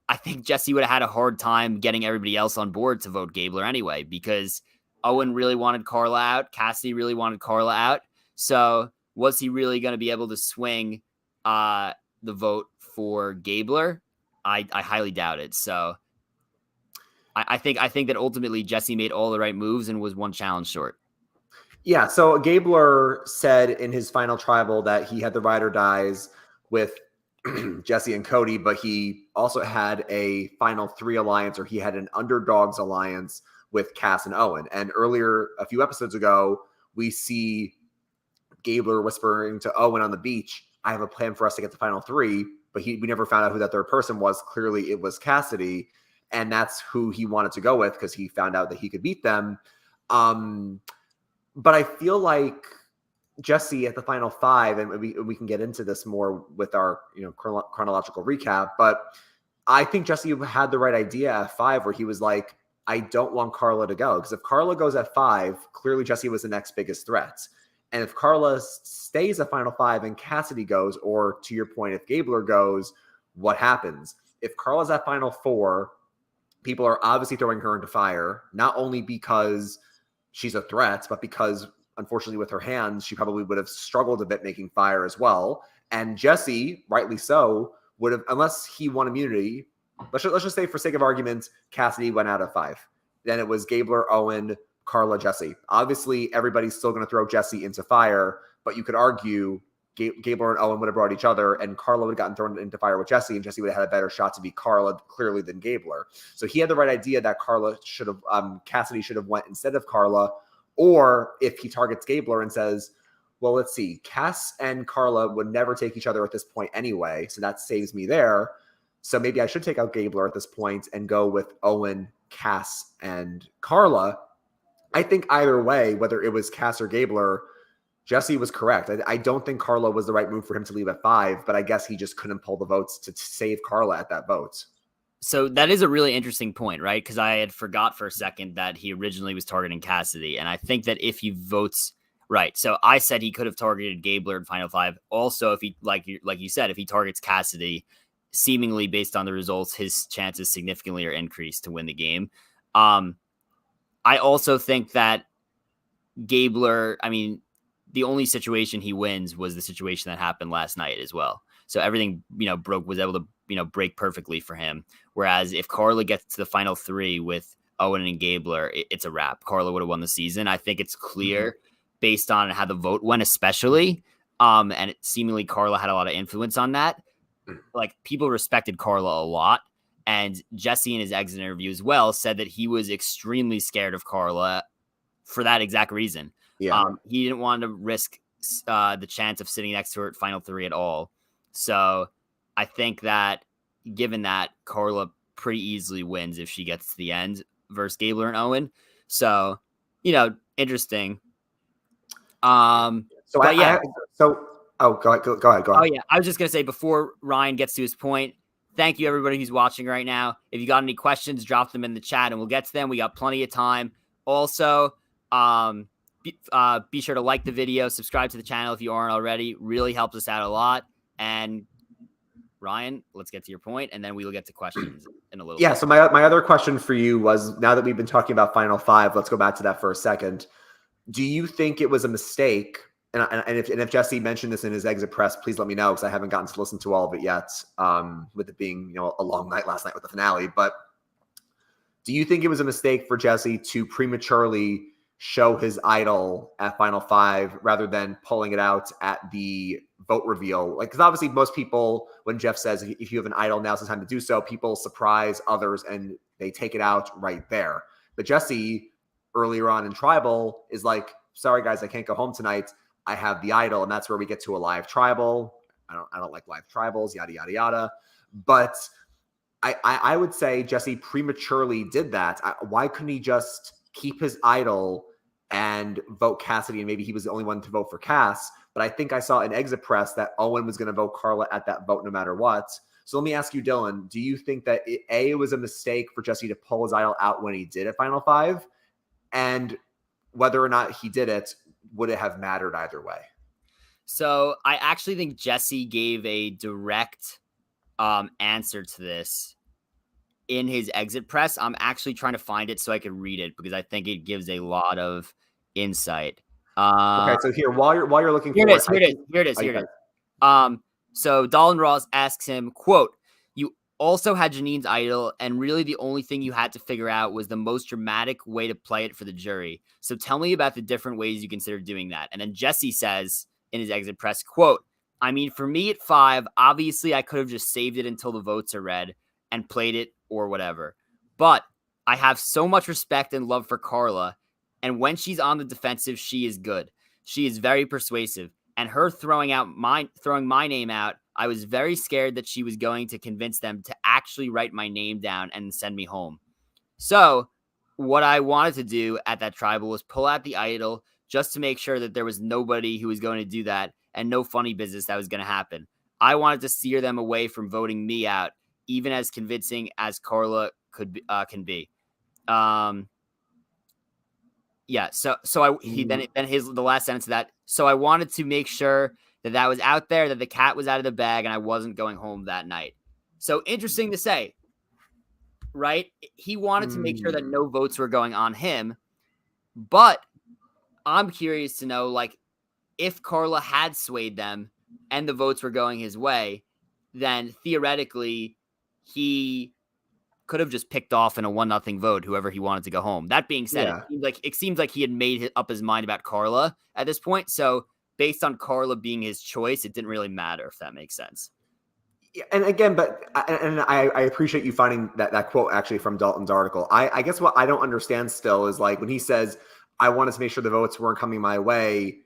I think Jesse would have had a hard time getting everybody else on board to vote Gabler anyway, because Owen really wanted Carla out. Cassidy really wanted Carla out. So was he really going to be able to swing the vote for Gabler? I highly doubt it. So I think that ultimately Jesse made all the right moves and was one challenge short. Yeah. So Gabler said in his final tribal that he had the ride or dies with Jesse and Cody, but he also had a Final 3 alliance, or he had an underdogs alliance with Cass and Owen. And earlier, a few episodes ago, we see Gabler whispering to Owen on the beach, I have a plan for us to get to Final 3, but we never found out who that third person was. Clearly, it was Cassidy. and that's who he wanted to go with because he found out that he could beat them. But I feel like Jesse at the final 5, and we can get into this more with our chronological recap, but I think Jesse had the right idea at 5 where he was like, I don't want Carla to go, because if Carla goes at 5, clearly Jesse was the next biggest threat. And if Carla stays at final 5 and Cassidy goes, or to your point, if Gabler goes, what happens? If Carla's at final 4, people are obviously throwing her into fire, not only because she's a threat, but because unfortunately with her hands, she probably would have struggled a bit making fire as well. And Jesse, rightly so, would have, unless he won immunity, let's just say for sake of argument, Cassidy went out of 5. Then it was Gabler, Owen, Carla, Jesse. Obviously, everybody's still going to throw Jesse into fire, but you could argue Gabler and Owen would have brought each other, and Carla would have gotten thrown into fire with Jesse, and Jesse would have had a better shot to beat Carla clearly than Gabler. So he had the right idea that Cassidy should have went instead of Carla, or if he targets Gabler and says, well, let's see, Cass and Carla would never take each other at this point anyway, so that saves me there. So maybe I should take out Gabler at this point and go with Owen, Cass, and Carla. I think either way, whether it was Cass or Gabler, Jesse was correct. I don't think Carla was the right move for him to leave at 5, but I guess he just couldn't pull the votes to save Carla at that vote. So that is a really interesting point, right? Because I had forgot for a second that he originally was targeting Cassidy. And I think that if he votes right, so I said he could have targeted Gabler in final 5. Also, if he, like you said, if he targets Cassidy, seemingly based on the results, his chances significantly are increased to win the game. I also think that Gabler, I mean, the only situation he wins was the situation that happened last night as well. So everything, was able to, break perfectly for him. Whereas if Carla gets to the final 3 with Owen and Gabler, it's a wrap. Carla would have won the season. I think it's clear based on how the vote went, especially. And seemingly Carla had a lot of influence on that. Like, people respected Carla a lot. And Jesse in his exit interview as well said that he was extremely scared of Carla for that exact reason. Yeah. He didn't want to risk the chance of sitting next to her at final 3 at all. So I think that given that, Carla pretty easily wins if she gets to the end versus Gabler and Owen. So, interesting. Go ahead. Oh yeah. I was just going to say, before Ryan gets to his point, thank you everybody who's watching right now. If you got any questions, drop them in the chat and we'll get to them. We got plenty of time. Also, be sure to like the video, subscribe to the channel if you aren't already. Really helps us out a lot. And Ryan, let's get to your point, and then we will get to questions in a little bit. Yeah, so my other question for you was, now that we've been talking about final 5, let's go back to that for a second. Do you think it was a mistake? And if Jesse mentioned this in his exit press, please let me know, because I haven't gotten to listen to all of it yet, with it being a long night last night with the finale. But do you think it was a mistake for Jesse to prematurely show his idol at final 5 rather than pulling it out at the vote reveal? Like, because obviously most people, when Jeff says if you have an idol, now's the time to do so, people surprise others and they take it out right there. But Jesse, earlier on in Tribal, is like, sorry guys, I can't go home tonight. I have the idol. And that's where we get to a live tribal. I don't like live tribals, yada, yada, yada. But I would say Jesse prematurely did that. Why couldn't he just keep his idol and vote Cassidy? And maybe he was the only one to vote for Cass. But I think I saw in exit press that Owen was going to vote Carla at that vote no matter what. So let me ask you, Dylan, do you think that it was a mistake for Jesse to pull his idol out when he did at final 5? And whether or not he did it, would it have mattered either way? So I actually think Jesse gave a direct answer to this in his exit press. I'm actually trying to find it so I can read it, because I think it gives a lot of insight. Okay, so here, while you're looking for it, here it is. So Dolan Ross asks him, quote, "You also had Janine's idol, and really the only thing you had to figure out was the most dramatic way to play it for the jury. So tell me about the different ways you consider doing that." And then Jesse says in his exit press, quote, "I mean, for me at 5, obviously I could have just saved it until the votes are read and played it or whatever. But I have so much respect and love for Carla. And when she's on the defensive, she is good. She is very persuasive. And her throwing my name out I was very scared that she was going to convince them to actually write my name down and send me home. So what I wanted to do at that tribal was pull out the idol just to make sure that there was nobody who was going to do that and no funny business that was going to happen. I wanted to steer them away from voting me out, even as convincing as Carla can be. Yeah. So the last sentence of that. So I wanted to make sure that was out there, that the cat was out of the bag, and I wasn't going home that night. So interesting to say, right? He wanted to make sure that no votes were going on him, but I'm curious to know, like, if Carla had swayed them and the votes were going his way, then theoretically he could have just picked off in a 1-0 vote whoever he wanted to go home. That being said, it seems like he had made up his mind about Carla at this point. So based on Carla being his choice, it didn't really matter, if that makes sense. Yeah, and again, I appreciate you finding that quote actually from Dalton's article. I guess what I don't understand still is, like, when he says, I wanted to make sure the votes weren't coming my way,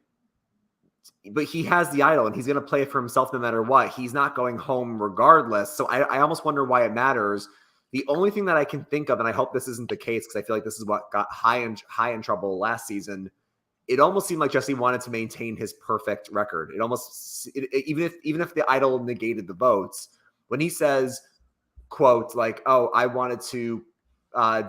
but he has the idol and he's going to play it for himself no matter what. He's not going home regardless. So I almost wonder why it matters. The only thing that I can think of, and I hope this isn't the case because I feel like this is what got high in trouble last season, it almost seemed like Jesse wanted to maintain his perfect record. Even if the idol negated the votes, when he says, quote, like, oh, I wanted to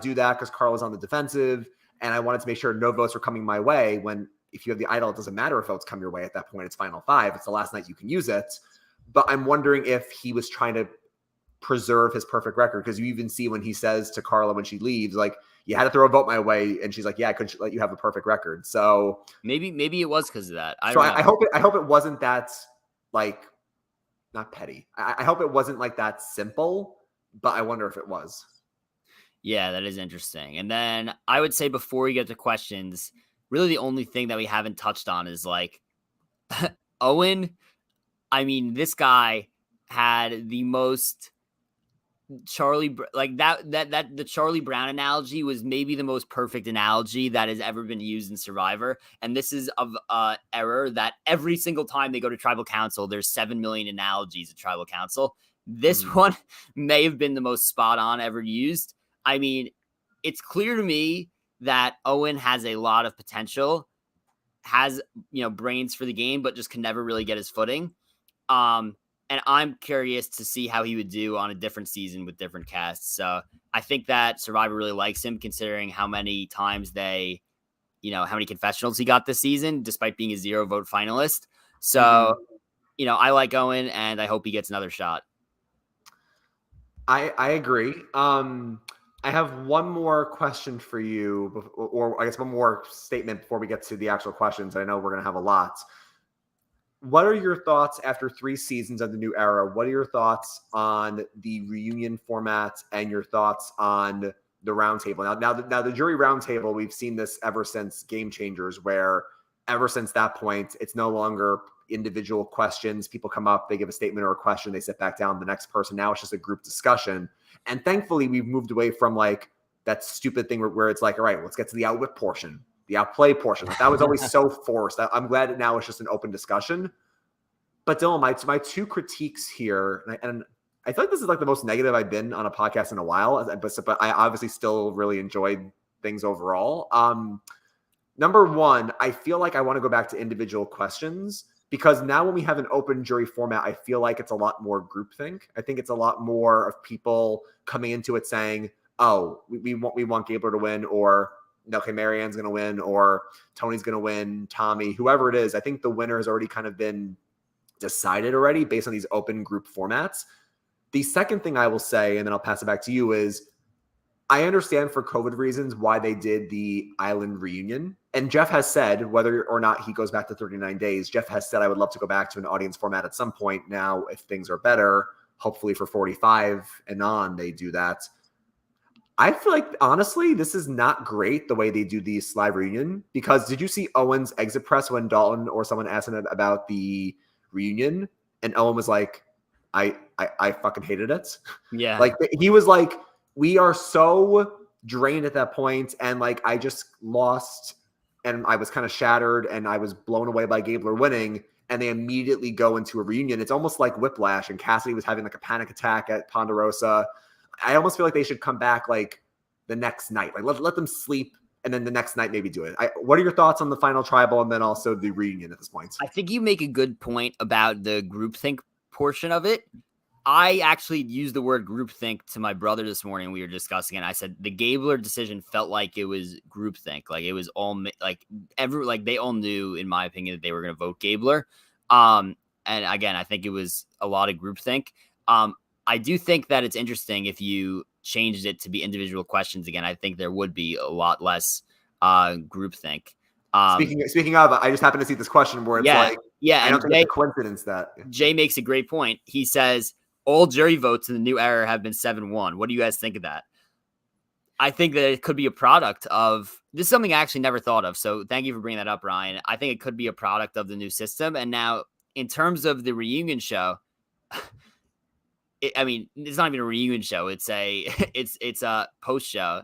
do that because Carl was on the defensive and I wanted to make sure no votes were coming my way. When if you have the idol, it doesn't matter if votes come your way at that point. It's final 5. It's the last night you can use it. But I'm wondering if he was trying to preserve his perfect record, because you even see when he says to Carla when she leaves, like, you had to throw a vote my way, and she's like, yeah, I couldn't let you have a perfect record. So maybe it was because of that. I hope it wasn't that, like, not petty. I hope it wasn't like that simple, but I wonder if it was. Yeah, that is interesting. And then I would say, before we get to questions, really the only thing that we haven't touched on is, like, Owen. I mean, this guy had the most Charlie, like that the Charlie Brown analogy was maybe the most perfect analogy that has ever been used in Survivor. And this is of error that every single time they go to tribal council, there's 7 million analogies at tribal council. This one may have been the most spot on ever used. I mean, it's clear to me that Owen has a lot of potential, has, brains for the game, but just can never really get his footing. And I'm curious to see how he would do on a different season with different casts. So I think that Survivor really likes him, considering how many times how many confessionals he got this season, despite being a 0 vote finalist. So, I like Owen, and I hope he gets another shot. I agree. I have one more question for you, or I guess one more statement before we get to the actual questions. I know we're going to have a lot. What are your thoughts after 3 seasons of the new era? What are your thoughts on the reunion format and your thoughts on the roundtable? Now the jury roundtable, we've seen this ever since Game Changers, where ever since that point, it's no longer individual questions. People come up, they give a statement or a question, they sit back down, the next person. Now it's just a group discussion. And thankfully, we've moved away from, like, that stupid thing where it's like, all right, let's get to the outwit portion, the outplay portion. Like, that was always so forced. I'm glad that now it's just an open discussion. But Dylan, my 2 critiques here, and I feel like this is like the most negative I've been on a podcast in a while, but I obviously still really enjoyed things overall. Number 1, I feel like I want to go back to individual questions, because now when we have an open jury format, I feel like it's a lot more groupthink. I think it's a lot more of people coming into it saying, oh, we want Gabler to win, or okay, Marianne's going to win, or Tony's going to win, Tommy, whoever it is. I think the winner has already kind of been decided already based on these open group formats. The second thing I will say, and then I'll pass it back to you, is I understand for COVID reasons why they did the island reunion. And Jeff has said, whether or not he goes back to 39 days, Jeff has said, I would love to go back to an audience format at some point now if things are better. Hopefully for 45 and on, they do that. I feel like, honestly, this is not great the way they do the live reunion, because did you see Owen's exit press when Dalton or someone asked him about the reunion? And Owen was like, I fucking hated it. Yeah. Like, he was like, we are so drained at that point, and like, I just lost, and I was kind of shattered, and I was blown away by Gabler winning, and they immediately go into a reunion. It's almost like Whiplash, and Cassidy was having like a panic attack at Ponderosa. I almost feel like they should come back like the next night. Like let them sleep, and then the next night maybe do it. What are your thoughts on the final tribal and then also the reunion at this point? I think you make a good point about the groupthink portion of it. I actually used the word groupthink to my brother this morning. We were discussing it. I said the Gabler decision felt like it was groupthink. Like it was all like they all knew, in my opinion, that they were going to vote Gabler. And again, I think it was a lot of groupthink. I do think that it's interesting if you changed it to be individual questions again. I think there would be a lot less groupthink. Speaking of, I just happened to see this question where it's I don't think it's a coincidence that Jay makes a great point. He says all jury votes in the new era have been 7-1. What do you guys think of that? I think that it could be a product of this is something I actually never thought of. So thank you for bringing that up, Ryan. I think it could be a product of the new system. And now in terms of the reunion show, it's not even a reunion show. It's a post show.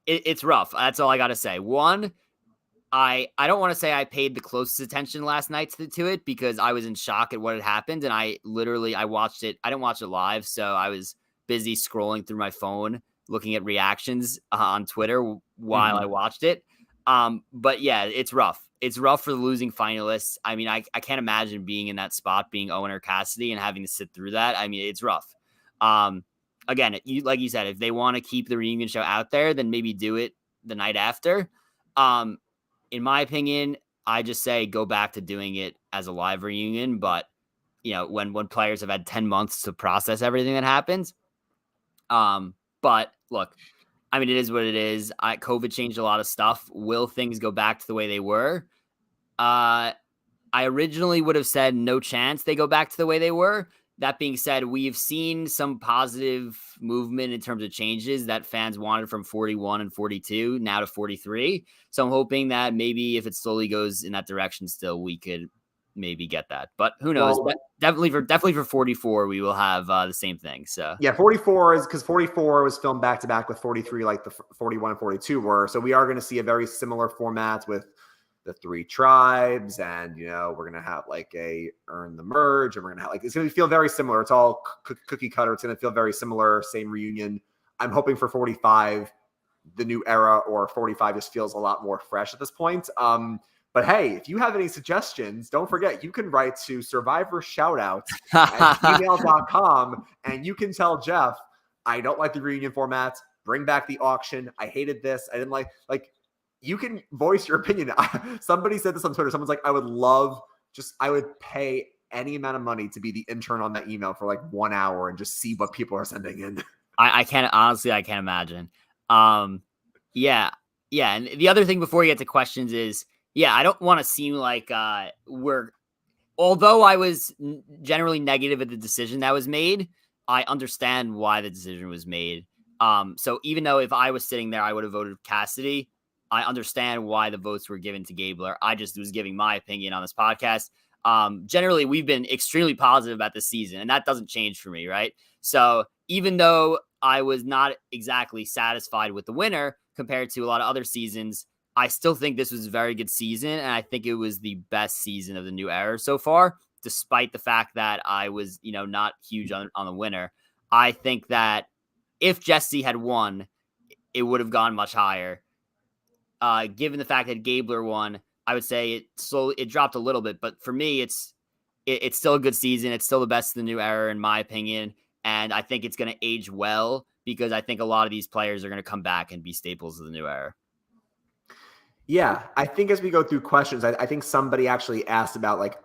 It's rough. That's all I got to say. One, I don't want to say I paid the closest attention last night to it because I was in shock at what had happened. And I watched it. I didn't watch it live. So I was busy scrolling through my phone, looking at reactions on Twitter while I watched it. But yeah, it's rough. It's rough for the losing finalists. I mean, I can't imagine being in that spot, being Owen or Cassidy and having to sit through that. I mean, it's rough. Again, like you said, if they want to keep the reunion show out there, then maybe do it the night after. In my opinion, I just say go back to doing it as a live reunion. But, when players have had 10 months to process everything that happens. But look, I mean, it is what it is. COVID changed a lot of stuff. Will things go back to the way they were? I originally would have said no chance they go back to the way they were. That being said, we've seen some positive movement in terms of changes that fans wanted from 41 and 42 now to 43. So I'm hoping that maybe if it slowly goes in that direction still, we could maybe get that. But who knows? Well, definitely for 44, we will have the same thing. So yeah, 44 is because 44 was filmed back to back with 43, like the 41 and 42 were. So we are going to see a very similar format with the 3 tribes, and we're going to have like a earn the merge, and we're going to have like, it's going to feel very similar. It's all cookie cutter. It's going to feel very similar. Same reunion. I'm hoping for 45, the new era, or 45 just feels a lot more fresh at this point. But hey, if you have any suggestions, don't forget, you can write to survivorshoutout@gmail.com, and you can tell Jeff, I don't like the reunion format. Bring back the auction. I hated this. I didn't like you can voice your opinion. Somebody said this on Twitter. Someone's like, I would pay any amount of money to be the intern on that email for like 1 hour and just see what people are sending in. I can't imagine. Yeah. And the other thing before we get to questions is, I don't want to seem like although I was generally negative at the decision that was made, I understand why the decision was made. So even though if I was sitting there, I would have voted Cassidy. I understand why the votes were given to Gabler. I just was giving my opinion on this podcast. Generally, we've been extremely positive about this season, and that doesn't change for me, right? So even though I was not exactly satisfied with the winner compared to a lot of other seasons, I still think this was a very good season, and I think it was the best season of the new era so far, despite the fact that I was, not huge on the winner. I think that if Jesse had won, it would have gone much higher. Given the fact that Gabler won, I would say it dropped a little bit, but for me, it's still a good season. It's still the best of the new era, in my opinion, and I think it's going to age well because I think a lot of these players are going to come back and be staples of the new era. Yeah, I think as we go through questions, I think somebody actually asked about like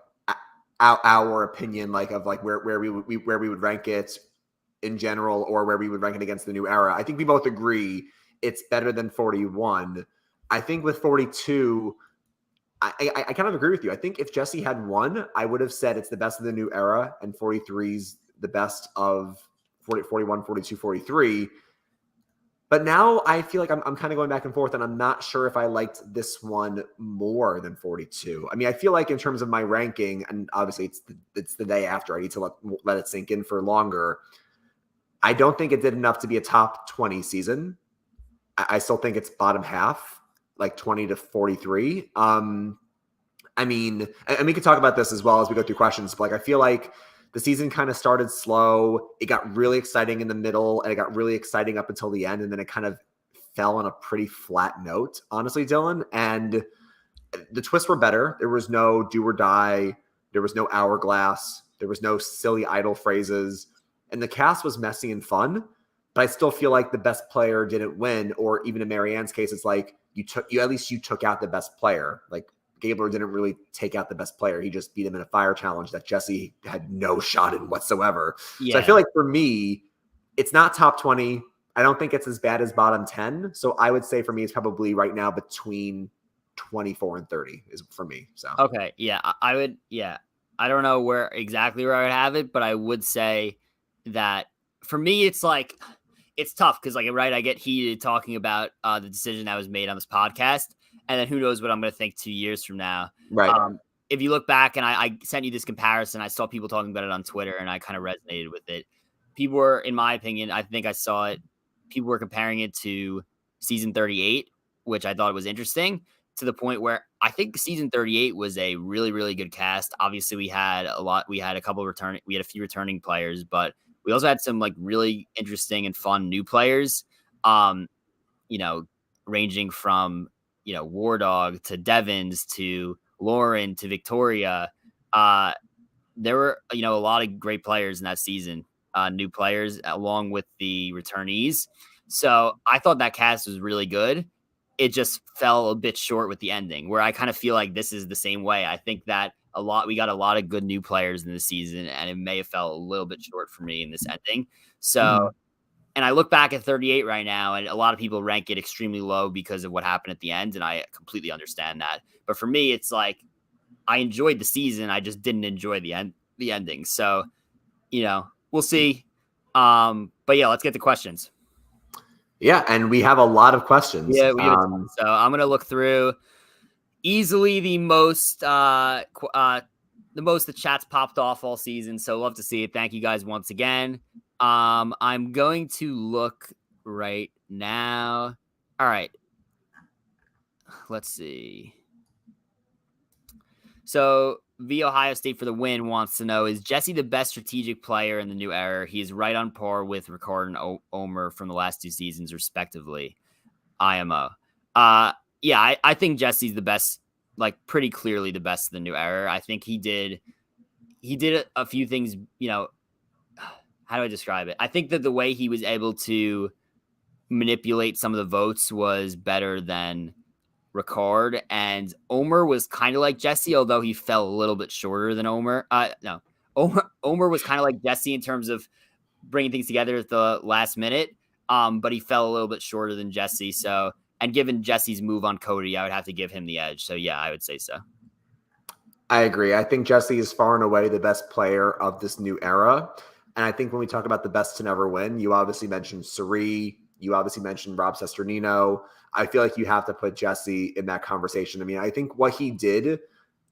our opinion, like of like where we would rank it in general, or where we would rank it against the new era. I think we both agree it's better than 41. I think with 42, I kind of agree with you. I think if Jesse had won, I would have said it's the best of the new era, and 43's the best of 41, 42, 43. But now I feel like I'm kind of going back and forth, and I'm not sure if I liked this one more than 42. I mean, I feel like in terms of my ranking, and obviously it's the day after, I need to let it sink in for longer. I don't think it did enough to be a top 20 season. I still think it's bottom half, like 20 to 43. I mean, and we can talk about this as well as we go through questions, but like I feel like the season kind of started slow. It got really exciting in the middle, and it got really exciting up until the end, and then it kind of fell on a pretty flat note, honestly, Dylan. And the twists were better. There was no do or die. There was no hourglass. There was no silly idle phrases. And the cast was messy and fun, but I still feel like the best player didn't win. Or even in Marianne's case, it's like you at least you took out the best player. Like Gabler didn't really take out the best player. He just beat him in a fire challenge that Jesse had no shot in whatsoever. Yeah. So I feel like for me, it's not top 20. I don't think it's as bad as bottom 10. So I would say for me, it's probably right now between 24 and 30 is for me. So okay, yeah, I would. Yeah, I don't know where I would have it, but I would say that for me, it's like it's tough because like right, I get heated talking about the decision that was made on this podcast, and then who knows what I'm going to think 2 years from now. Right. If you look back, and I sent you this comparison, I saw people talking about it on Twitter, and I kind of resonated with it. People were, in my opinion, I think I saw it. People were comparing it to season 38, which I thought was interesting, to the point where I think season 38 was a really, really good cast. Obviously, we had a few returning players, but we also had some like really interesting and fun new players. Ranging from War Dog to Devins to Lauren to Victoria. There were a lot of great players in that season. New players along with the returnees. So I thought that cast was really good. It just fell a bit short with the ending, where I kind of feel like this is the same way. I think that we got a lot of good new players in this season, and it may have fell a little bit short for me in this ending. So, and I look back at 38 right now, and a lot of people rank it extremely low because of what happened at the end, and I completely understand that. But for me, it's like I enjoyed the season, I just didn't enjoy the ending. So, we'll see. But yeah, let's get to questions. Yeah, and we have a lot of questions. Yeah, we have a ton. So I'm gonna look through easily the most the chat's popped off all season. So love to see it. Thank you guys once again. I'm going to look right now. All right. Let's see. So the Ohio State for the win wants to know, is Jesse the best strategic player in the new era? He is right on par with Ricard and Omer from the last 2 seasons, respectively. IMO. Yeah, I think Jesse's the best, like pretty clearly the best of the new era. I think he did a few things, how do I describe it? I think that the way he was able to manipulate some of the votes was better than Ricard, and Omer was kind of like Jesse, although he fell a little bit shorter than Omer. Omer was kind of like Jesse in terms of bringing things together at the last minute, but he fell a little bit shorter than Jesse. So, and given Jesse's move on Cody, I would have to give him the edge. So yeah, I would say so. I agree. I think Jesse is far and away the best player of this new era. And I think when we talk about the best to never win, you obviously mentioned Cirie. You obviously mentioned Rob Cesternino. I feel like you have to put Jesse in that conversation. I mean, I think what he did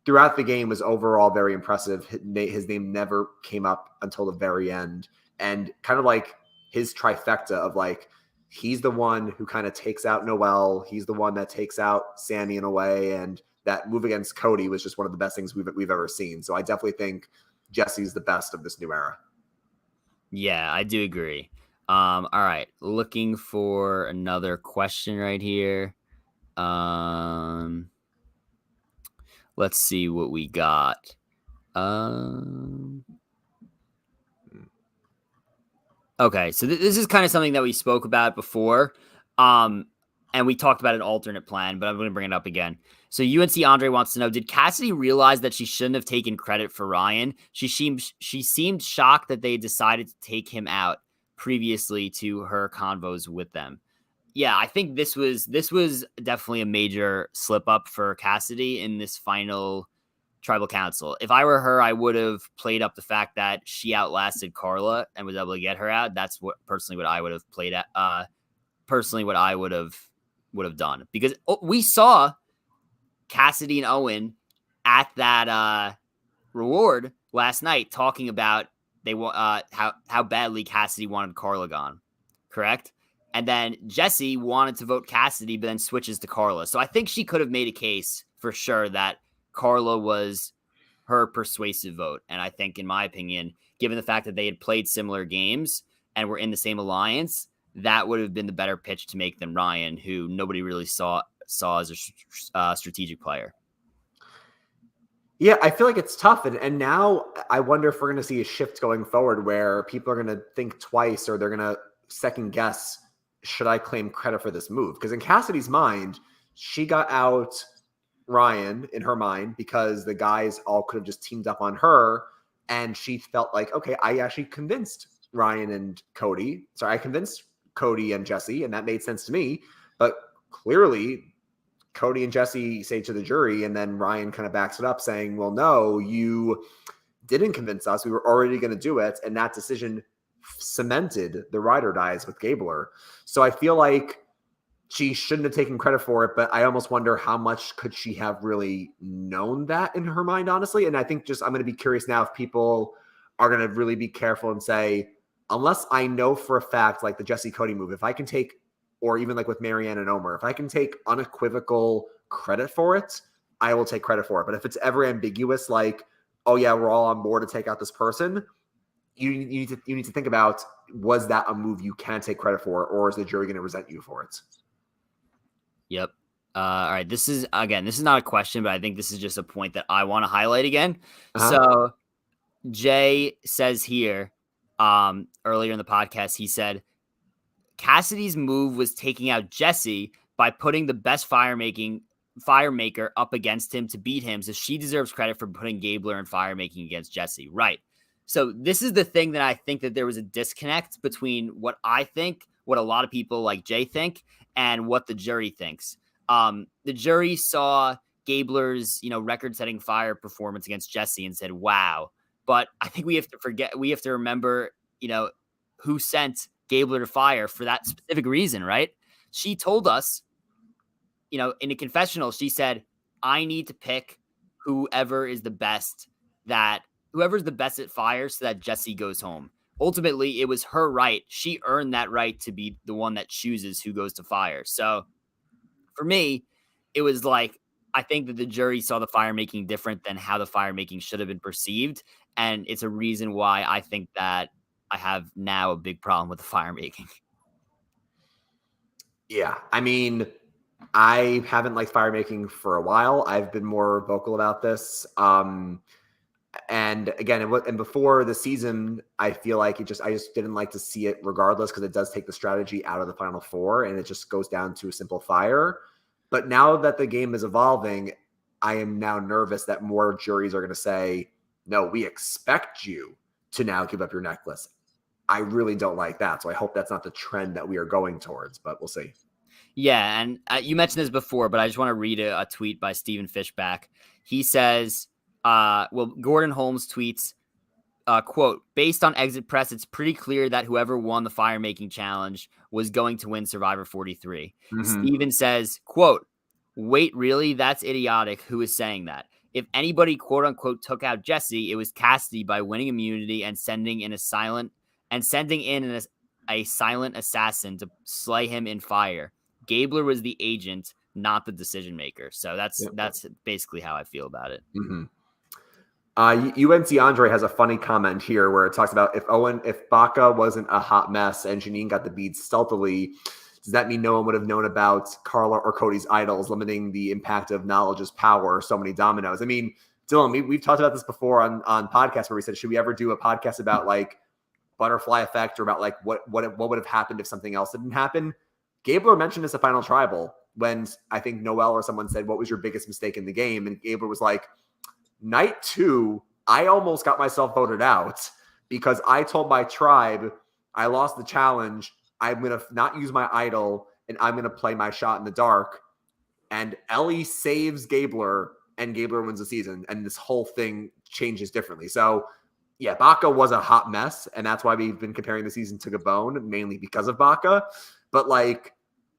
throughout the game was overall very impressive. His name never came up until the very end. And kind of like his trifecta of like, he's the one who kind of takes out Noel. He's the one that takes out Sammy in a way. And that move against Cody was just one of the best things we've ever seen. So I definitely think Jesse's the best of this new era. Yeah, I do agree. All right. Looking for another question right here. Let's see what we got. Okay, so this is kind of something that we spoke about before. And we talked about an alternate plan, but I'm going to bring it up again. So UNC Andre wants to know, did Cassidy realize that she shouldn't have taken credit for Ryan? She seemed shocked that they decided to take him out previously to her convos with them. Yeah, I think this was definitely a major slip up for Cassidy in this final tribal council. If I were her, I would have played up the fact that she outlasted Carla and was able to get her out. That's what I would have played at. Personally, what I would have done, because we saw Cassidy and Owen at that reward last night talking about how badly Cassidy wanted Carla gone, correct? And then Jesse wanted to vote Cassidy, but then switches to Carla. So I think she could have made a case for sure that Carla was her persuasive vote. And I think, in my opinion, given the fact that they had played similar games and were in the same alliance, that would have been the better pitch to make than Ryan, who nobody really saw as a strategic player. Yeah, I feel like it's tough. And now I wonder if we're going to see a shift going forward where people are going to think twice, or they're going to second guess, should I claim credit for this move? Because in Cassidy's mind, she got out Ryan in her mind because the guys all could have just teamed up on her. And she felt like, okay, I actually convinced Ryan and Cody. Sorry, I convinced Cody and Jesse, and that made sense to me. But clearly, Cody and Jesse say to the jury, and then Ryan kind of backs it up saying, well, no, you didn't convince us. We were already going to do it. And that decision cemented the ride or dies with Gabler. So I feel like she shouldn't have taken credit for it, but I almost wonder how much could she have really known that in her mind, honestly. And I think I'm going to be curious now if people are going to really be careful and say, unless I know for a fact, like the Jesse Cody move, if I can take, or even like with Marianne and Omer, if I can take unequivocal credit for it, I will take credit for it. But if it's ever ambiguous, like, oh yeah, we're all on board to take out this person, you need to think about, was that a move you can take credit for, or is the jury going to resent you for it? Yep. All right. This is not a question, but I think this is just a point that I want to highlight again. So Jay says here, earlier in the podcast, he said, Cassidy's move was taking out Jesse by putting the best firemaker up against him to beat him. So she deserves credit for putting Gabler and firemaking against Jesse. Right. So this is the thing that I think that there was a disconnect between what I think, what a lot of people like Jay think, and what the jury thinks. The jury saw Gabler's, record-setting fire performance against Jesse and said, wow. But I think we have to remember, who sent Gabler to fire for that specific reason, right? She told us, in a confessional, she said, I need to pick whoever's the best at fire so that Jesse goes home. Ultimately, it was her right. She earned that right to be the one that chooses who goes to fire. So for me, it was like, I think that the jury saw the fire making different than how the fire making should have been perceived. And it's a reason why I think that I have now a big problem with the fire making. Yeah. I mean, I haven't liked fire making for a while. I've been more vocal about this. And again, and before the season, I feel like I just didn't like to see it regardless, because it does take the strategy out of the Final Four and it just goes down to a simple fire. But now that the game is evolving, I am now nervous that more juries are going to say, no, we expect you to now give up your necklace. I really don't like that. So I hope that's not the trend that we are going towards, but we'll see. Yeah, and you mentioned this before, but I just want to read a tweet by Steven Fishback. He says, Gordon Holmes tweets, quote, based on exit press, it's pretty clear that whoever won the fire making challenge was going to win Survivor 43. Mm-hmm. Steven says, quote, wait, really? That's idiotic. Who is saying that? If anybody, quote unquote, took out Jesse, it was Cassidy by winning immunity and sending in a silent assassin to slay him in fire. Gabler was the agent, not the decision maker. So that's basically how I feel about it. Mm-hmm. UNC Andre has a funny comment here where it talks about if Baca wasn't a hot mess and Janine got the beads stealthily, does that mean no one would have known about Carla or Cody's idols, limiting the impact of knowledge as power, so many dominoes? I mean, Dylan, we've talked about this before on podcasts where we said, should we ever do a podcast about like butterfly effect, or about like what would have happened if something else didn't happen? Gabler mentioned this at Final Tribal when I think Noel or someone said, what was your biggest mistake in the game? And Gabler was like, night 2, I almost got myself voted out because I told my tribe I lost the challenge. I'm going to not use my idol and I'm going to play my shot in the dark. And Ellie saves Gabler and Gabler wins the season. And this whole thing changes differently. So yeah, Baca was a hot mess. And that's why we've been comparing the season to Gabon, mainly because of Baca. But like,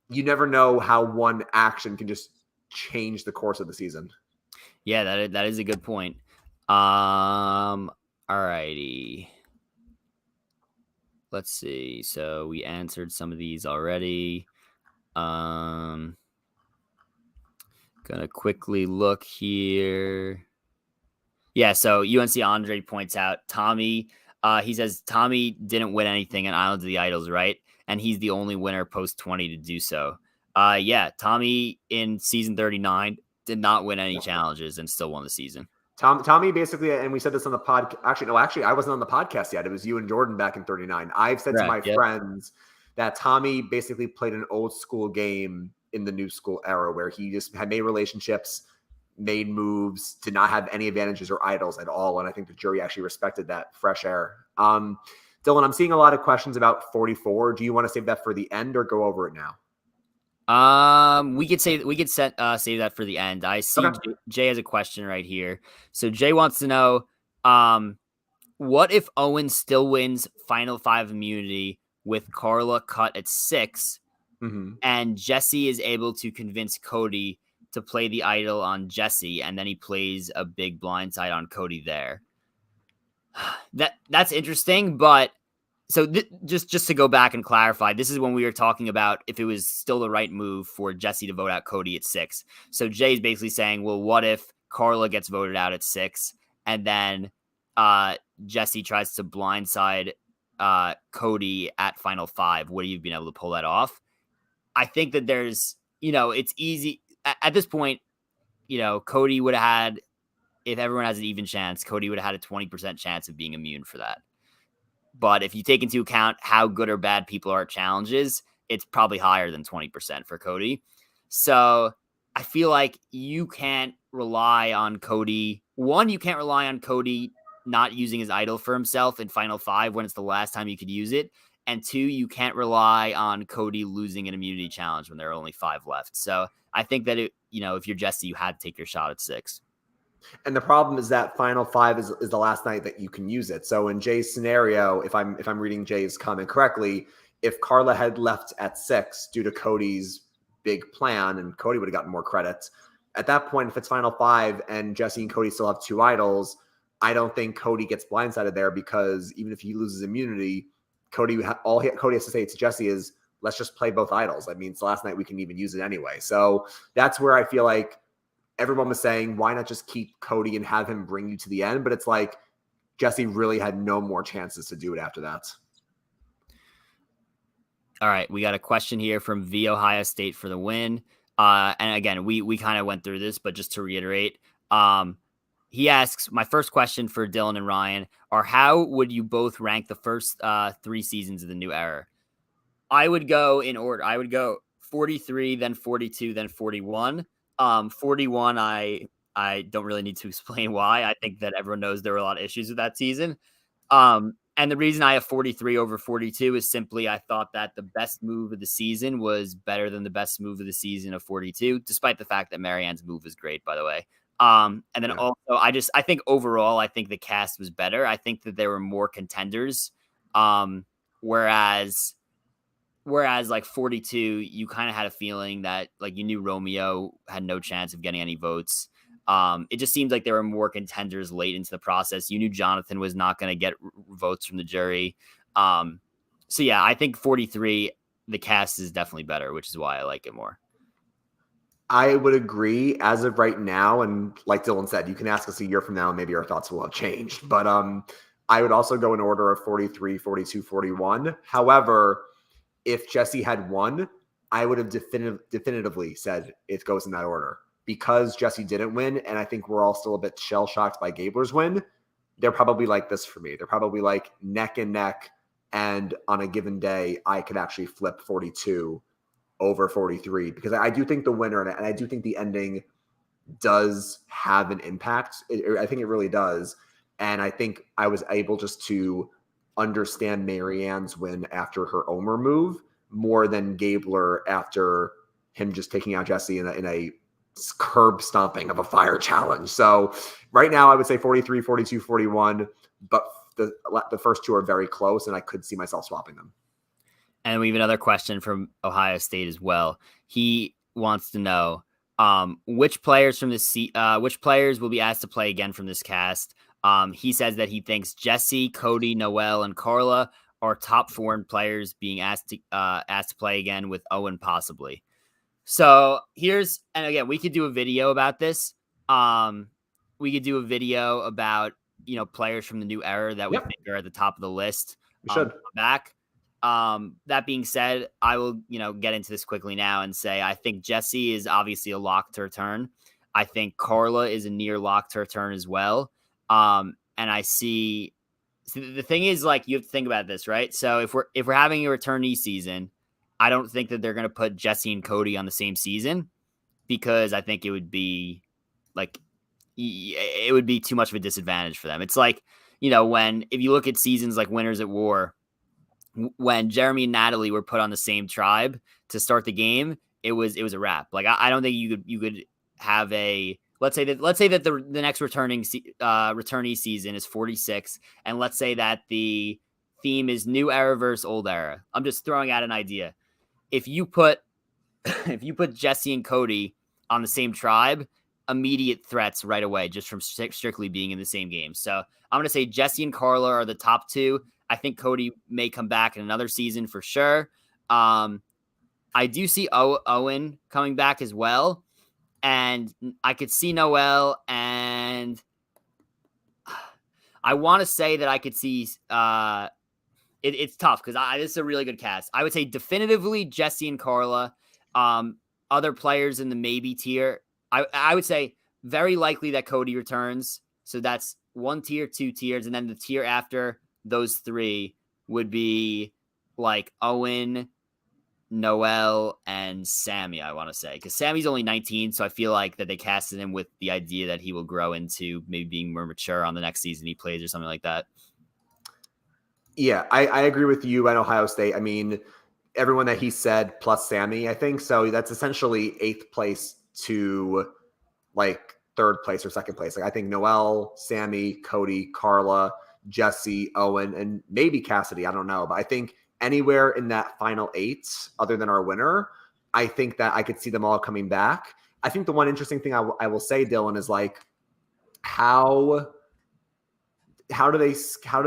you never know how one action can just change the course of the season. Yeah, that is a good point. All righty. Let's see. So we answered some of these already. Going Gonna quickly look here. Yeah, so UNC Andre points out Tommy. He says Tommy didn't win anything in Islands of the Idols, right? And he's the only winner post 20 to do so. Yeah, Tommy in season 39 did not win any challenges and still won the season. Tommy basically, and we said this on the pod. Actually, I wasn't on the podcast yet. It was you and Jordan back in 39. I've said to my friends that Tommy basically played an old school game in the new school era where he just had made relationships, made moves, did not have any advantages or idols at all. And I think the jury actually respected that fresh air. Dylan, I'm seeing a lot of questions about 44. Do you want to save that for the end or go over it now? We could save that for the end. I see Jay has a question right here. So Jay wants to know, what if Owen still wins Final 5 immunity with Carla cut at 6, and Jesse is able to convince Cody to play the idol on Jesse, and then he plays a big blindside on Cody there? That's interesting, but so just to go back and clarify, this is when we were talking about if it was still the right move for Jesse to vote out Cody at 6. So Jay's basically saying, well, what if Carla gets voted out at 6 and then Jesse tries to blindside Cody at Final 5? Would you have been able to pull that off? I think that there's, it's easy at this point. Cody would have had, if everyone has an even chance, Cody would have had a 20% chance of being immune for that. But if you take into account how good or bad people are at challenges, it's probably higher than 20% for Cody. So I feel like you can't rely on Cody. One, you can't rely on Cody not using his idol for himself in Final 5 when it's the last time you could use it. And 2, you can't rely on Cody losing an immunity challenge when there are only 5 left. So I think that, if you're Jesse, you had to take your shot at 6. And the problem is that Final 5 is the last night that you can use it. So in Jay's scenario, if I'm reading Jay's comment correctly, if Carla had left at 6 due to Cody's big plan, and Cody would have gotten more credit, at that point, if it's Final 5 and Jesse and Cody still have 2 idols, I don't think Cody gets blindsided there, because even if he loses immunity, Cody has to say to Jesse is, let's just play both idols. I mean, it's the last night, we can even use it anyway. So that's where I feel like everyone was saying, why not just keep Cody and have him bring you to the end? But it's like Jesse really had no more chances to do it after that. All right. We got a question here from V Ohio State for the win. And again, we kind of went through this, but just to reiterate, he asks, my first question for Dylan and Ryan are, how would you both rank the first 3 seasons of the new era? I would go in order. I would go 43, then 42, then 41. 41, I don't really need to explain why. I think that everyone knows there were a lot of issues with that season. And the reason I have 43 over 42 is simply I thought that the best move of the season was better than the best move of the season of 42, despite the fact that Marianne's move was great, by the way. And then also, I think overall, I think the cast was better. I think that there were more contenders. Whereas like 42, you kind of had a feeling that like you knew Romeo had no chance of getting any votes. It just seemed like there were more contenders late into the process. You knew Jonathan was not going to get votes from the jury. So yeah, I think 43, the cast is definitely better, which is why I like it more. I would agree as of right now. And like Dylan said, you can ask us a year from now and maybe our thoughts will have changed. But I would also go in order of 43, 42, 41. However, if Jesse had won, I would have definitively said it goes in that order. Because Jesse didn't win, and I think we're all still a bit shell-shocked by Gabler's win, they're probably like this for me. They're probably like neck and neck, and on a given day, I could actually flip 42 over 43. Because I do think the winner, and I do think the ending does have an impact. I think it really does. And I think I was able just to understand Marianne's win after her Omer move more than Gabler after him just taking out Jesse in a curb stomping of a fire challenge. So right now I would say 43, 42, 41, but the first 2 are very close and I could see myself swapping them. And we have another question from Ohio State as well. He wants to know which players will be asked to play again from this cast. He says that he thinks Jesse, Cody, Noelle, and Carla are top foreign players being asked to play again, with Owen possibly. So and again, we could do a video about this. We could do a video about, players from the new era that we Yep, think are at the top of the list. we should. Back. That being said, I will, get into this quickly now and say I think Jessie is obviously a lock to return. I think Carla is a near lock to return as well. And I see the thing is, like, you have to think about this, right? So if we're having a returnee season, I don't think that they're going to put Jessie and Cody on the same season, because I think it would be too much of a disadvantage for them. It's like, if you look at seasons like Winners at War, when Jeremy and Natalie were put on the same tribe to start the game, it was a wrap. Like, I don't think you could have let's say that the next returnee season is 46, and let's say that the theme is new era versus old era. I'm just throwing out an idea. If you put Jessie and Cody on the same tribe, immediate threats right away just from strictly being in the same game. So I'm going to say Jessie and Carla are the top two. I think Cody may come back in another season for sure. I do see Owen coming back as well. And I could see Noelle, and I want to say that I could see it's tough because this is a really good cast. I would say definitively Jessie and Carla. Other players in the maybe tier, I would say very likely that Cody returns. So that's 1 tier, 2 tiers, and then the tier after those 3 would be like Owen, Noelle, and Sammy, I want to say, because Sammy's only 19, so I feel like that they casted him with the idea that he will grow into maybe being more mature on the next season he plays or something like that. Yeah, I agree with you at Ohio State. I mean, everyone that he said plus Sammy, I think. So that's essentially 8th place to like 3rd place or 2nd place. Like, I think Noelle, Sammy, Cody, Carla, Jessie, Owen, and maybe Cassidy. I don't know. But I think anywhere in that final 8, other than our winner, I think that I could see them all coming back. I think the one interesting thing I will say, Dylan, is like how do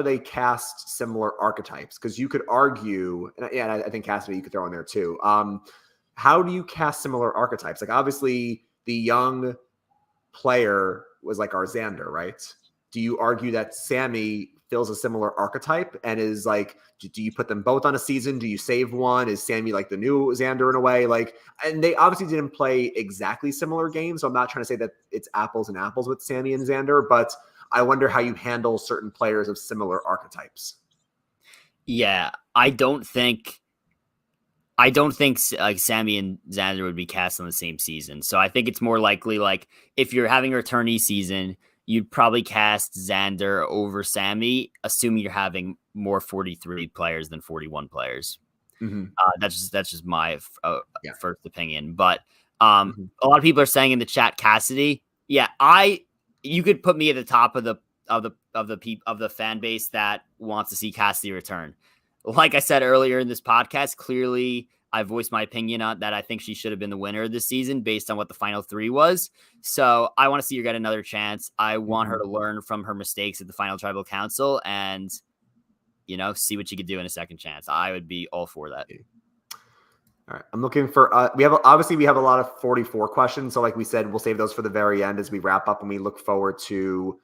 they cast similar archetypes? Because you could argue, and I think Cassidy you could throw in there too. How do you cast similar archetypes? Like, obviously the young player was like our Xander, right? Do you argue that Sammy fills a similar archetype and is like, do you put them both on a season? Do you save one? Is Sammy like the new Xander in a way? Like, and they obviously didn't play exactly similar games. So I'm not trying to say that it's apples and apples with Sammy and Xander, but I wonder how you handle certain players of similar archetypes. Yeah, I don't think like Sammy and Xander would be cast on the same season. So I think it's more likely, like, if you're having a returnee season, you'd probably cast Xander over Sammy, assuming you're having more 43 players than 41 players. Mm-hmm. That's just my first opinion. But a lot of people are saying in the chat Cassidy. Yeah, you could put me at the top of the fan base that wants to see Cassidy return. Like I said earlier in this podcast, clearly I voiced my opinion on that. I think she should have been the winner this season based on what the final 3 was. So I want to see her get another chance. I want her to learn from her mistakes at the final tribal council and, see what she could do in a second chance. I would be all for that. All right. I'm looking for, we have a lot of 44 questions. So like we said, we'll save those for the very end as we wrap up, and we look forward to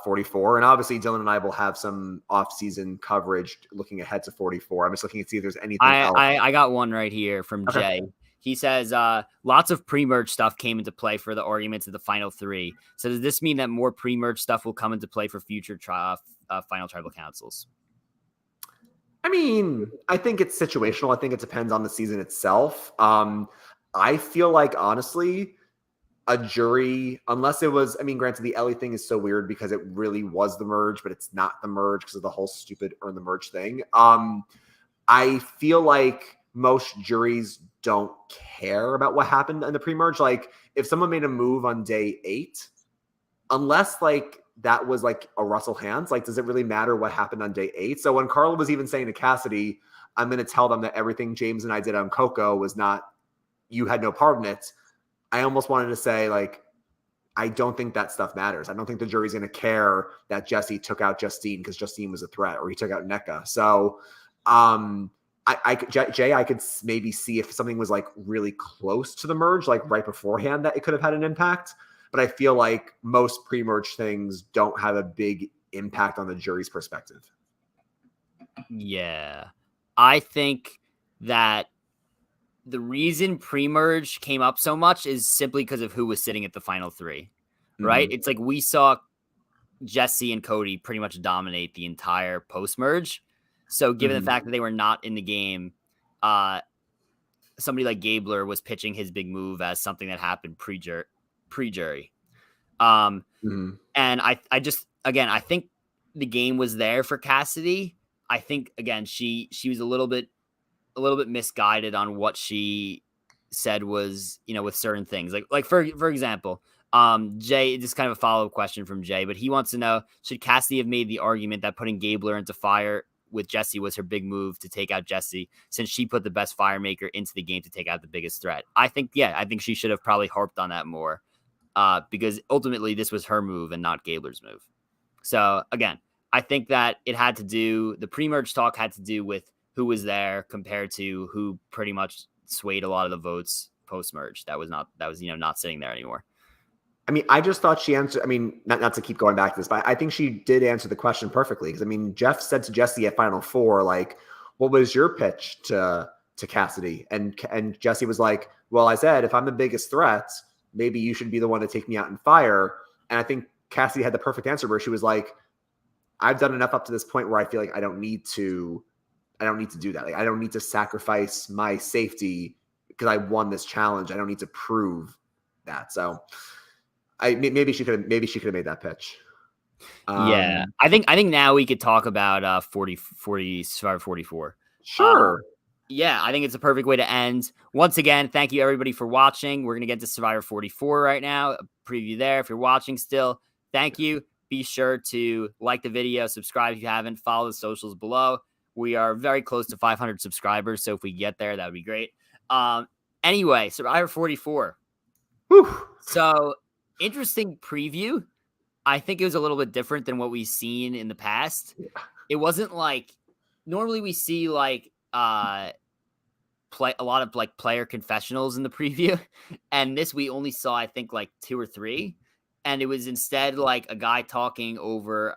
44. And obviously Dylan and I will have some off-season coverage looking ahead to 44. I'm just looking to see if there's anything else. I got one right here from Jay. He says, lots of pre-merge stuff came into play for the arguments of the final 3. So does this mean that more pre-merge stuff will come into play for future final tribal councils? I mean, I think it's situational. I think it depends on the season itself. I feel like, honestly, a jury, unless it was, granted, the Ellie thing is so weird because it really was the merge, but it's not the merge because of the whole stupid earn the merge thing. I feel like most juries don't care about what happened in the pre-merge. Like, if someone made a move on day 8, unless like that was like a Russell Hands, like, does it really matter what happened on day 8? So when Carla was even saying to Cassidy, I'm going to tell them that everything James and I did on Coco was not, you had no part in it, I almost wanted to say, like, I don't think that stuff matters. I don't think the jury's going to care that Jessie took out Justine because Justine was a threat, or he took out NECA. So Jay, I could maybe see if something was like really close to the merge, like right beforehand, that it could have had an impact. But I feel like most pre-merge things don't have a big impact on the jury's perspective. Yeah. I think that the reason pre-merge came up so much is simply because of who was sitting at the final three, right? Mm-hmm. It's like we saw Jesse and Cody pretty much dominate the entire post-merge. So given the fact that they were not in the game, somebody like Gabler was pitching his big move as something that happened pre-jury. And I just, again, I think the game was there for Cassidy. I think, again, she was a little bit misguided on what she said was, with certain things. Like for example, Jay, just kind of a follow-up question from Jay, but he wants to know, should Cassidy have made the argument that putting Gabler into fire with Jesse was her big move to take out Jesse, since she put the best fire maker into the game to take out the biggest threat? I think she should have probably harped on that more, because ultimately this was her move and not Gabler's move. So again, I think that the pre-merge talk had to do with who was there compared to who pretty much swayed a lot of the votes post-merge. That was not sitting there anymore. I mean, I just thought she answered. I mean, not to keep going back to this, but I think she did answer the question perfectly. Because I mean, Jeff said to Jesse at Final Four, like, "What was your pitch to Cassidy?" And Jesse was like, "Well, I said if I'm the biggest threat, maybe you should be the one to take me out in fire." And I think Cassidy had the perfect answer where she was like, "I've done enough up to this point where I feel like I don't need to do that. Like, I don't need to sacrifice my safety because I won this challenge. I don't need to prove that." So maybe she could have made that pitch. Yeah, I think now we could talk about 40 Survivor 44. Sure. Yeah, I think it's a perfect way to end. Once again, thank you everybody for watching. We're gonna get to Survivor 44 right now. A preview there. If you're watching still, thank you. Be sure to like the video, subscribe if you haven't, follow the socials below. We are very close to 500 subscribers, so if we get there, that would be great. Anyway, Survivor 44. Whew. So interesting preview. I think it was a little bit different than what we've seen in the past. Yeah. It wasn't like normally we see like a lot of like player confessionals in the preview, and this we only saw I think like 2 or 3, and it was instead like a guy talking over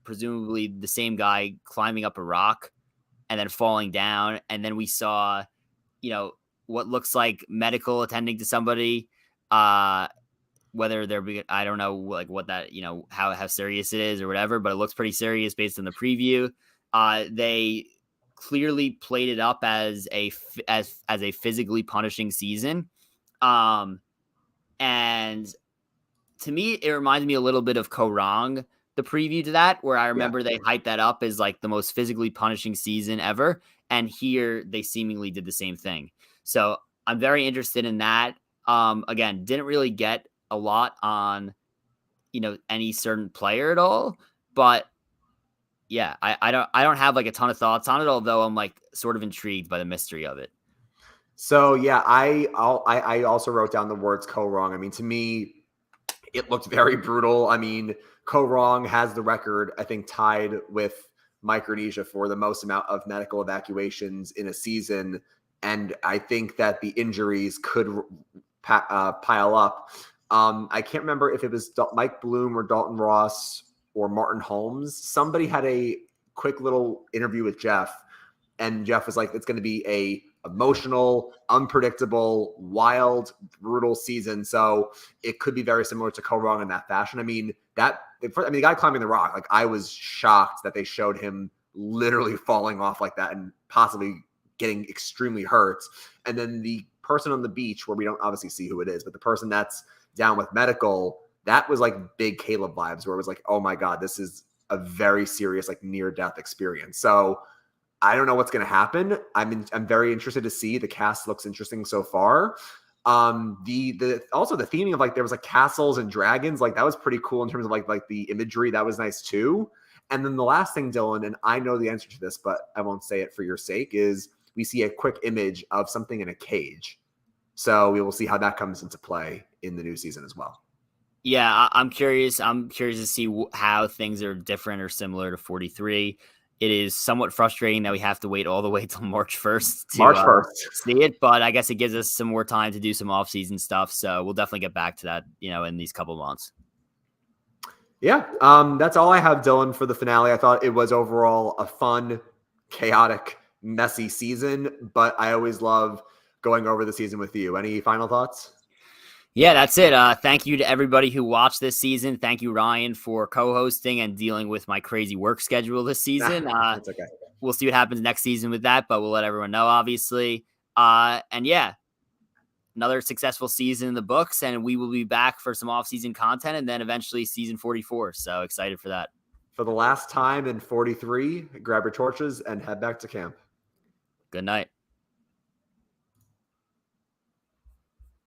presumably the same guy climbing up a rock and then falling down, and then we saw what looks like medical attending to somebody, whether they're I don't know like what that how serious it is or whatever, but it looks pretty serious based on the preview. They clearly played it up as a physically punishing season, and to me it reminds me a little bit of Korong, the preview to that, where I remember they hyped that up as like the most physically punishing season ever, and here they seemingly did the same thing. So I'm very interested in that. Again, didn't really get a lot on any certain player at all, but yeah, I don't have like a ton of thoughts on it, although I'm like sort of intrigued by the mystery of it. So yeah, I also wrote down the words Korong. I mean, to me, it looked very brutal. I mean, Korong has the record, I think, tied with Micronesia for the most amount of medical evacuations in a season, and I think that the injuries could pile up. I can't remember if it was Mike Bloom or Dalton Ross or Martin Holmes. Somebody had a quick little interview with Jeff, and Jeff was like, it's going to be a emotional, unpredictable, wild, brutal season. So it could be very similar to Korong in that fashion. I mean, the guy climbing the rock, like I was shocked that they showed him literally falling off like that and possibly getting extremely hurt. And then the person on the beach, where we don't obviously see who it is, but the person that's down with medical, that was like big Caleb vibes, where it was like, oh my God, this is a very serious, like near-death experience. So I don't know what's going to happen. I'm very interested to see. The cast looks interesting so far. Also the theming of like there was like castles and dragons, like that was pretty cool in terms of like the imagery. That was nice too. And then the last thing, Dylan, and I know the answer to this, but I won't say it for your sake, is we see a quick image of something in a cage. So we will see how that comes into play in the new season as well. Yeah, I'm curious. I'm curious to see how things are different or similar to 43. it is somewhat frustrating that we have to wait all the way till March 1st to see it, but I guess it gives us some more time to do some off-season stuff. So we'll definitely get back to that, in these couple months. Yeah, that's all I have, Dylan, for the finale. I thought it was overall a fun, chaotic, messy season, but I always love going over the season with you. Any final thoughts? Yeah, that's it. Thank you to everybody who watched this season. Thank you, Ryan, for co-hosting and dealing with my crazy work schedule this season. That's okay. We'll see what happens next season with that, but we'll let everyone know, obviously. And yeah, another successful season in the books, and we will be back for some off-season content and then eventually season 44. So excited for that. For the last time in 43, grab your torches and head back to camp. Good night.